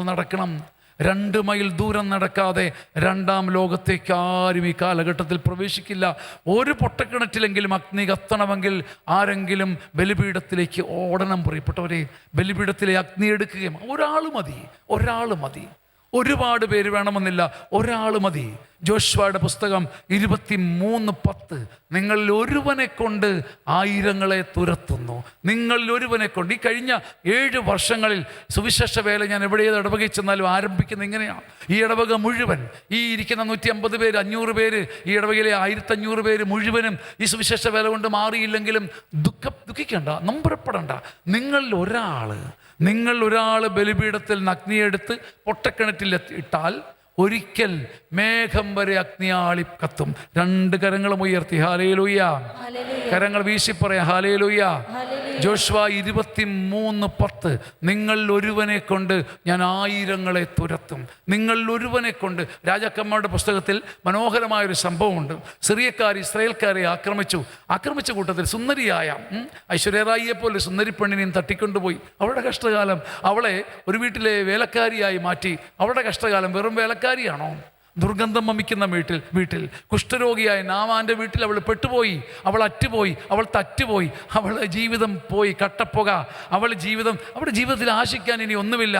നടക്കണം. 2 മൈൽ ദൂരം നടക്കാതെ 2ാം ലോകത്തേക്ക് ആരും ഈ കാലഘട്ടത്തിൽ പ്രവേശിക്കില്ല. ഒരു പൊട്ടക്കിണറ്റിലെങ്കിലും അഗ്നി കത്തണമെങ്കിൽ ആരെങ്കിലും ബലിപീഠത്തിലേക്ക് ഓടണം. പ്രിയപ്പെട്ടവരെ, ബലിപീഠത്തിലെ അഗ്നി എടുക്കുകയും ഒരാൾ മതി. ഒരുപാട് പേര് വേണമെന്നില്ല, ഒരാൾ മതി. ജോഷ്വായുടെ പുസ്തകം 23:10, നിങ്ങളിൽ ഒരുവനെ കൊണ്ട് ആയിരങ്ങളെ തുരത്തുന്നു. നിങ്ങളിൽ ഒരുവനെ കൊണ്ട്. ഈ കഴിഞ്ഞ 7 വർഷങ്ങളിൽ സുവിശേഷ വേല ഞാൻ എവിടെയത് ഇടവകയിൽ ചെന്നാലും ആരംഭിക്കുന്നത് ഇങ്ങനെയാണ്. ഈ ഇടവക മുഴുവൻ, ഈ ഇരിക്കുന്ന 150 പേര്, 500 പേര്, ഈ ഇടവകയിലെ 1500 പേര് മുഴുവനും ഈ സുവിശേഷ വേല കൊണ്ട് മാറിയില്ലെങ്കിലും ദുഃഖിക്കണ്ട, നമ്പരപ്പെടണ്ട. നിങ്ങളിൽ ഒരാൾ ബലിപീഠത്തിൽ അഗ്നിയെടുത്ത് പൊട്ടക്കിണറ്റിൽ ഇട്ടാൽ ഒരിക്കൽ മേഘം വരെ അഗ്നിയാളി കത്തും. 2 കരങ്ങളും ഉയർത്തി ഹല്ലേലൂയ. കരങ്ങൾ വീശി പറയാം ഹല്ലേലൂയ. ജോഷ്വാ 23:10, നിങ്ങളിൽ ഒരുവനെ കൊണ്ട് ഞാൻ ആയിരങ്ങളെ തുരത്തും. നിങ്ങളിൽ ഒരുവനെ കൊണ്ട്. രാജാക്കന്മാരുടെ പുസ്തകത്തിൽ മനോഹരമായൊരു സംഭവമുണ്ട്. സിറിയക്കാർ ഇസ്രായേൽക്കാരെ ആക്രമിച്ച കൂട്ടത്തിൽ സുന്ദരിയായ ഐശ്വര്യറായിയെ പോലെ സുന്ദരി പെണ്ണിനെയും തട്ടിക്കൊണ്ടുപോയി. അവളുടെ കഷ്ടകാലം, അവളെ ഒരു വീട്ടിലെ വേലക്കാരിയായി മാറ്റി. അവളുടെ കഷ്ടകാലം വെറും വേലക്കാരിയാണോ? ദുർഗന്ധം വമിക്കുന്ന വീട്ടിൽ കുഷ്ഠരോഗിയായ നാമാൻ്റെ വീട്ടിൽ അവൾ പെട്ടുപോയി. അവൾ അറ്റുപോയി, അവൾ തറ്റുപോയി, അവളുടെ ജീവിതം പോയി കട്ടപ്പുക. അവളുടെ ജീവിതത്തിൽ ആശിക്കാൻ ഇനി ഒന്നുമില്ല.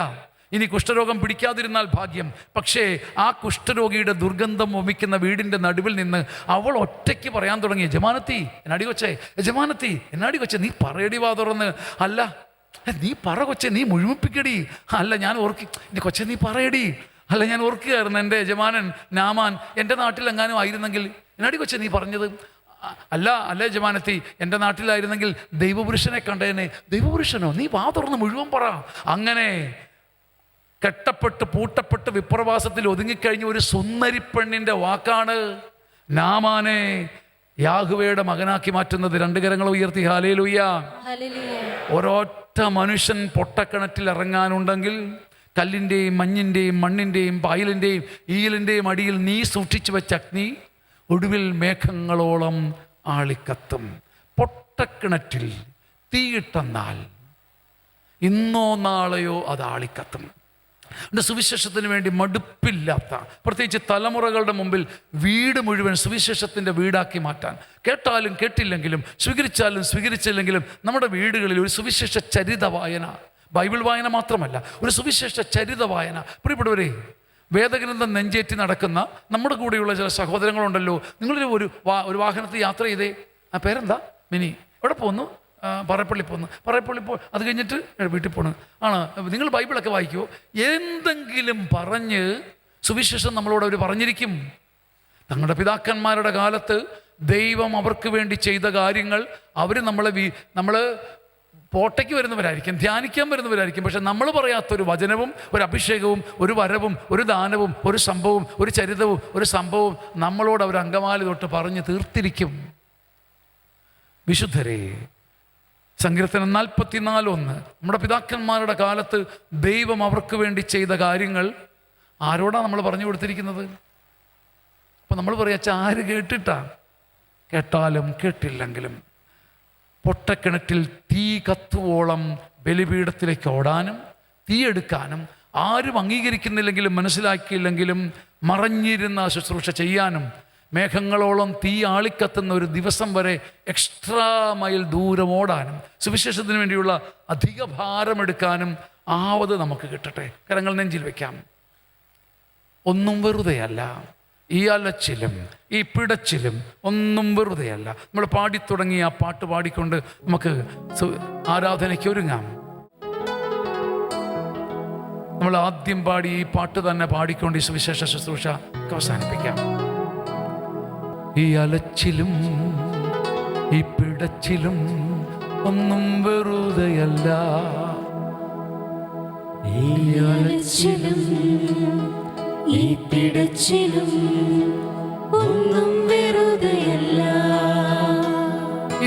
ഇനി കുഷ്ഠരോഗം പിടിക്കാതിരുന്നാൽ ഭാഗ്യം. പക്ഷേ ആ കുഷ്ഠരോഗിയുടെ ദുർഗന്ധം വമിക്കുന്ന വീടിൻ്റെ നടുവിൽ നിന്ന് അവൾ ഒറ്റയ്ക്ക് പറയാൻ തുടങ്ങി, യജമാനത്തി എന്നാടി കൊച്ചേ നീ പറയടി വാ തുറന്ന്. അല്ല നീ പറ കൊച്ചേ, നീ മുഴുമിപ്പിക്കടി. അല്ല ഞാൻ കൊച്ചേ നീ പറയടി. അല്ല ഞാൻ ഓർക്കുകയായിരുന്നു, എൻ്റെ യജമാനൻ നാമാൻ എൻ്റെ നാട്ടിലെങ്ങാനും ആയിരുന്നെങ്കിൽ. എന്നാടി കൊച്ചേ നീ പറഞ്ഞത്? അല്ല യജമാനത്തി, എൻ്റെ നാട്ടിലായിരുന്നെങ്കിൽ ദൈവപുരുഷനെ കണ്ടേനെ. ദൈവപുരുഷനോ? നീ വാ തുറന്ന് മുഴുവൻ പറ. അങ്ങനെ കെട്ടപ്പെട്ട് പൂട്ടപ്പെട്ട് വിപ്രവാസത്തിൽ ഒതുങ്ങിക്കഴിഞ്ഞ ഒരു സുന്ദരി പെണ്ണിൻ്റെ വാക്കാണ് നാമാനെ യാഹ്വേയുടെ മകനാക്കി മാറ്റുന്നത്. 2 കരങ്ങൾ ഉയർത്തി ഹല്ലേലൂയ. ഒരൊറ്റ മനുഷ്യൻ പൊട്ടക്കിണറ്റിൽ ഇറങ്ങാനുണ്ടെങ്കിൽ കല്ലിൻ്റെയും മഞ്ഞിൻ്റെയും മണ്ണിൻ്റെയും പായലിൻ്റെയും ഈയലിൻ്റെയും അടിയിൽ നീ സൂക്ഷിച്ചു വെച്ച അഗ്നി ഒടുവിൽ മേഘങ്ങളോളം ആളിക്കത്തും. പൊട്ടക്കിണറ്റിൽ തീയിട്ടെന്നാൽ ഇന്നോ നാളെയോ അത് ആളിക്കത്തും. എൻ്റെ സുവിശേഷത്തിന് വേണ്ടി മടുപ്പില്ലാത്ത, പ്രത്യേകിച്ച് തലമുറകളുടെ മുമ്പിൽ വീട് മുഴുവൻ സുവിശേഷത്തിൻ്റെ വീടാക്കി മാറ്റാൻ, കേട്ടാലും കേട്ടില്ലെങ്കിലും സ്വീകരിച്ചാലും സ്വീകരിച്ചില്ലെങ്കിലും നമ്മുടെ വീടുകളിൽ ഒരു സുവിശേഷ ചരിത വായന, ബൈബിൾ വായന മാത്രമല്ല, ഒരു സുവിശേഷ ചരിത വായന. പ്രിയപ്പെട്ടവരെ, വേദഗ്രന്ഥം നെഞ്ചേറ്റി നടക്കുന്ന നമ്മുടെ കൂടെയുള്ള ചില സഹോദരങ്ങളുണ്ടല്ലോ. നിങ്ങളൊരു ഒരു വാഹനത്തിൽ യാത്ര ചെയ്തേ, ആ പേരെന്താ, മിനി, എവിടെ പോകുന്നു? പറയപ്പള്ളി പോകുന്നു. അത് കഴിഞ്ഞിട്ട് വീട്ടിൽ പോകണം ആണ്. നിങ്ങൾ ബൈബിളൊക്കെ വായിക്കുമോ? എന്തെങ്കിലും പറഞ്ഞ് സുവിശേഷം നമ്മളോട് അവർ പറഞ്ഞിരിക്കും. തങ്ങളുടെ പിതാക്കന്മാരുടെ കാലത്ത് ദൈവം അവർക്ക് വേണ്ടി ചെയ്ത കാര്യങ്ങൾ അവർ നമ്മൾ പോട്ടയ്ക്ക് വരുന്നവരായിരിക്കും, ധ്യാനിക്കാൻ വരുന്നവരായിരിക്കും. പക്ഷെ നമ്മൾ പറയാത്തൊരു വചനവും ഒരു അഭിഷേകവും ഒരു വരവും ഒരു ദാനവും ഒരു സംഭവവും ഒരു ചരിതവും ഒരു സംഭവവും നമ്മളോട് അവർ അങ്കമാലി തൊട്ട് പറഞ്ഞ് തീർത്തിരിക്കും. വിശുദ്ധരെ, സങ്കീർത്തനം 44:1, നമ്മുടെ പിതാക്കന്മാരുടെ കാലത്ത് ദൈവം അവർക്ക് വേണ്ടി ചെയ്ത കാര്യങ്ങൾ ആരോടാണ് നമ്മൾ പറഞ്ഞു കൊടുത്തിരിക്കുന്നത്? അപ്പം നമ്മൾ പറയാ ആര് കേട്ടിട്ടാ? കേട്ടാലും കേട്ടില്ലെങ്കിലും പൊട്ടക്കിണറ്റിൽ തീ കത്തുവോളം ബലിപീഠത്തിലേക്ക് ഓടാനും തീയെടുക്കാനും ആരും അംഗീകരിക്കുന്നില്ലെങ്കിലും മനസ്സിലാക്കിയില്ലെങ്കിലും മറഞ്ഞിരുന്ന ശുശ്രൂഷ ചെയ്യാനും മേഘങ്ങളോളം തീ ആളിക്കത്തുന്ന ഒരു ദിവസം വരെ എക്സ്ട്രാ മൈൽ ദൂരം ഓടാനും സുവിശേഷത്തിന് വേണ്ടിയുള്ള അധിക ഭാരമെടുക്കാനും ആവത് നമുക്ക് കിട്ടട്ടെ. കരങ്ങൾ നെഞ്ചിൽ വയ്ക്കാം. ഒന്നും വെറുതെയല്ല ഈ അലച്ചിലും ഈ പിടച്ചിലും, ഒന്നും വെറുതെയല്ല. നമ്മൾ പാടിത്തുടങ്ങി ആ പാട്ട് പാടിക്കൊണ്ട് നമുക്ക് ആരാധനയ്ക്ക് ഒരുങ്ങാം. നമ്മൾ ആദ്യം പാടി ഈ പാട്ട് തന്നെ പാടിക്കൊണ്ട് ഈ സുവിശേഷ ശുശ്രൂഷ അവസാനിപ്പിക്കാം. ഈ അലച്ചിലും ഈ പിടച്ചിലും ഒന്നും വെറുതെയല്ല. ഈ അലച്ചിലും ഈ പിടച്ചിലും ഒന്നും വെറുതെയല്ല.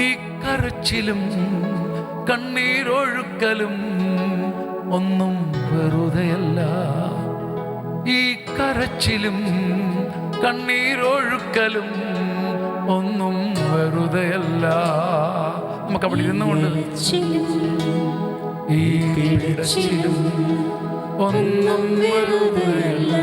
ഈ കരച്ചിലും കണ്ണീരൊഴുക്കലും ഒന്നും വെറുതെയല്ല. ഈ കരച്ചിലും കണ്ണീരൊഴുക്കലും ഒന്നും വെറുതെയല്ല. നമുക്ക് അവിടെ ഇരുന്നുകൊണ്ട് ഈ പിടച്ചിലും ഒന്നും വെറുതെയല്ല.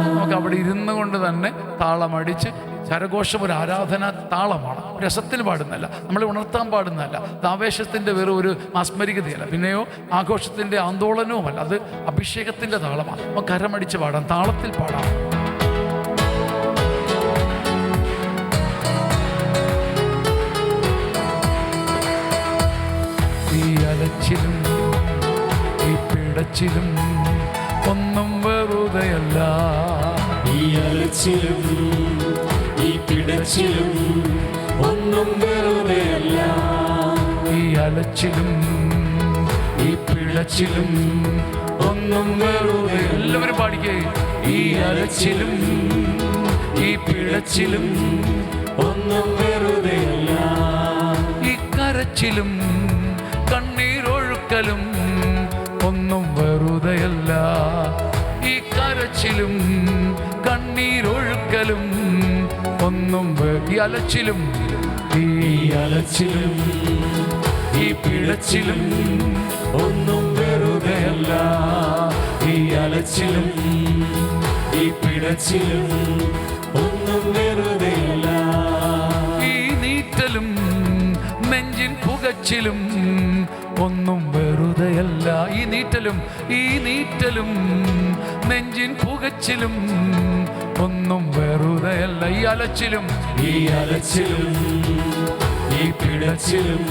നമുക്ക് അവിടെ ഇരുന്നു കൊണ്ട് തന്നെ താളമടിച്ച് കരഘോഷം ഒരു ആരാധന താളമാണ്. രസത്തിന് പാടുന്നതല്ല, നമ്മളെ ഉണർത്താൻ പാടുന്നതല്ല, അത് ആവേശത്തിൻ്റെ വെറും ഒരു മാസ്മരികതയല്ല, പിന്നെയോ ആഘോഷത്തിൻ്റെ ആന്തോളനവുമല്ല, അത് അഭിഷേകത്തിൻ്റെ താളമാണ്. നമുക്ക് കരമടിച്ച് പാടാം, താളത്തിൽ പാടാം. ഈ അലച്ചിലും ഈ പിടച്ചിലും ഒന്നും വെറുതെയല്ല. ഈ അലച്ചിലും ഈ പിടച്ചിലും ഒന്നും വെറുതെയല്ല. ഈ അലച്ചിലും ഈ പിടച്ചിലും ഒന്നും വെറുതെ. എല്ലാവരും പാടിക്കേ. ഈ അലച്ചിലും ഈ പിടച്ചിലും ഒന്നും വെറുതെയല്ല. ഈ കരച്ചിലും കണ്ണീരൊഴുക്കലും ഒന്നും വെറുതെയല്ല. ഈ കരച്ചിലും കണ്ണീരൊഴുക്കലും ഒന്നും ഈ അലച്ചിലും ഈ അലച്ചിലും ഈ പിടച്ചിലും ഒന്നും വെറുതെയല്ല. ഈ അലച്ചിലും ഈ പിടച്ചിലും ഒന്നും വെറുതെയല്ല. ഈ നീറ്റലും നെഞ്ചിൻ പുകച്ചിലും ഒന്നും വെറുതെയല്ല. ഈ നീറ്റലും നെഞ്ചിൻ പുകച്ചിലും ഒന്നും വെറുതെയല്ല. ഈ അലച്ചിലും ഈ പിടച്ചിലും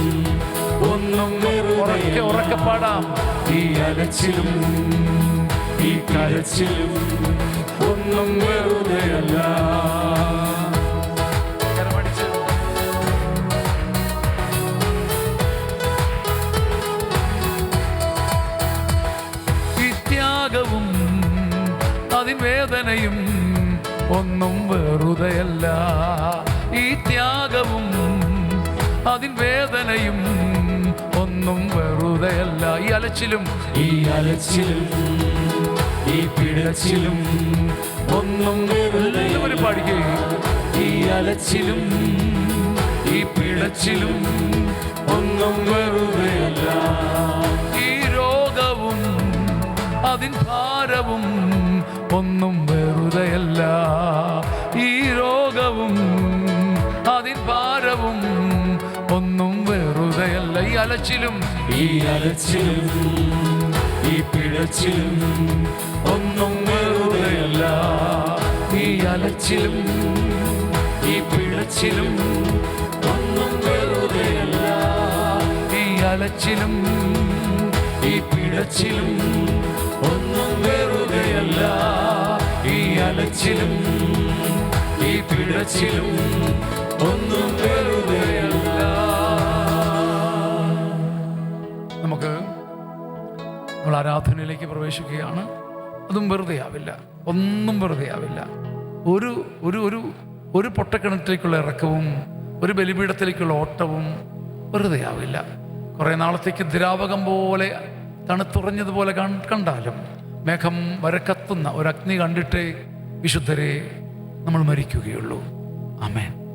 ഒന്നും വെറുതെയല്ല. ഉറക്കെ പാടാം. ഈ അലച്ചിലും ഈ കരച്ചിലും ഒന്നും വെറുതെയല്ല. അതിൻ വേദനയും ഒന്നും വെറുതെയല്ല. ഈ ത്യാഗവും അതിൻ വേദനയും ഒന്നും വെറുതെയല്ല. ഈ അലച്ചിലും ഈ പിടച്ചിലും ഒന്നും വെറുതെയല്ല. പാടിക്കുകയും ഈ അലച്ചിലും ഈ പിടച്ചിലും ഒന്നും വെറുതെയല്ല. ഈ രോഗവും അതിൻ ഭാരവും ഒന്നും വെറുതെയല്ല. ഈ രോഗവും അതിൻ ഭാരവും ഒന്നും വെറുതെയല്ല. ഈ അലച്ചിലും ഈ പിടച്ചിലും ഒന്നും വെറുതെയല്ല. ഈ അലച്ചിലും ഈ പിടച്ചിലും ഒന്നും വെറുതെയല്ല. ഈ അലച്ചിലും ഈ പിടച്ചിലും ഒന്നും വെറുതെയല്ല. ഈ അലച്ചിലും ഈ പിടച്ചിലും ഒന്നും വെറുതെയല്ല. നമുക്ക് നമ്മൾ ആരാധനയിലേക്ക് പ്രവേശിക്കുകയാണ്. അതും വെറുതെ ആവില്ല, ഒന്നും വെറുതെ ആവില്ല. ഒരു ഒരു ഒരു ഒരു പൊട്ടക്കിണറ്റിലേക്കുള്ള ഇറക്കവും ഒരു ബലിപീഠത്തിലേക്കുള്ള ഓട്ടവും വെറുതെ ആവില്ല. കുറേ നാളത്തേക്ക് ദ്രാവകം പോലെ തണുത്തുറഞ്ഞതുപോലെ കണ്ടാലും മേഘം വരക്കത്തുന്ന ഒരു അഗ്നി കണ്ടിട്ടേ വിശുദ്ധരെ നമ്മൾ മരിക്കുകയുള്ളൂ. ആമേൻ.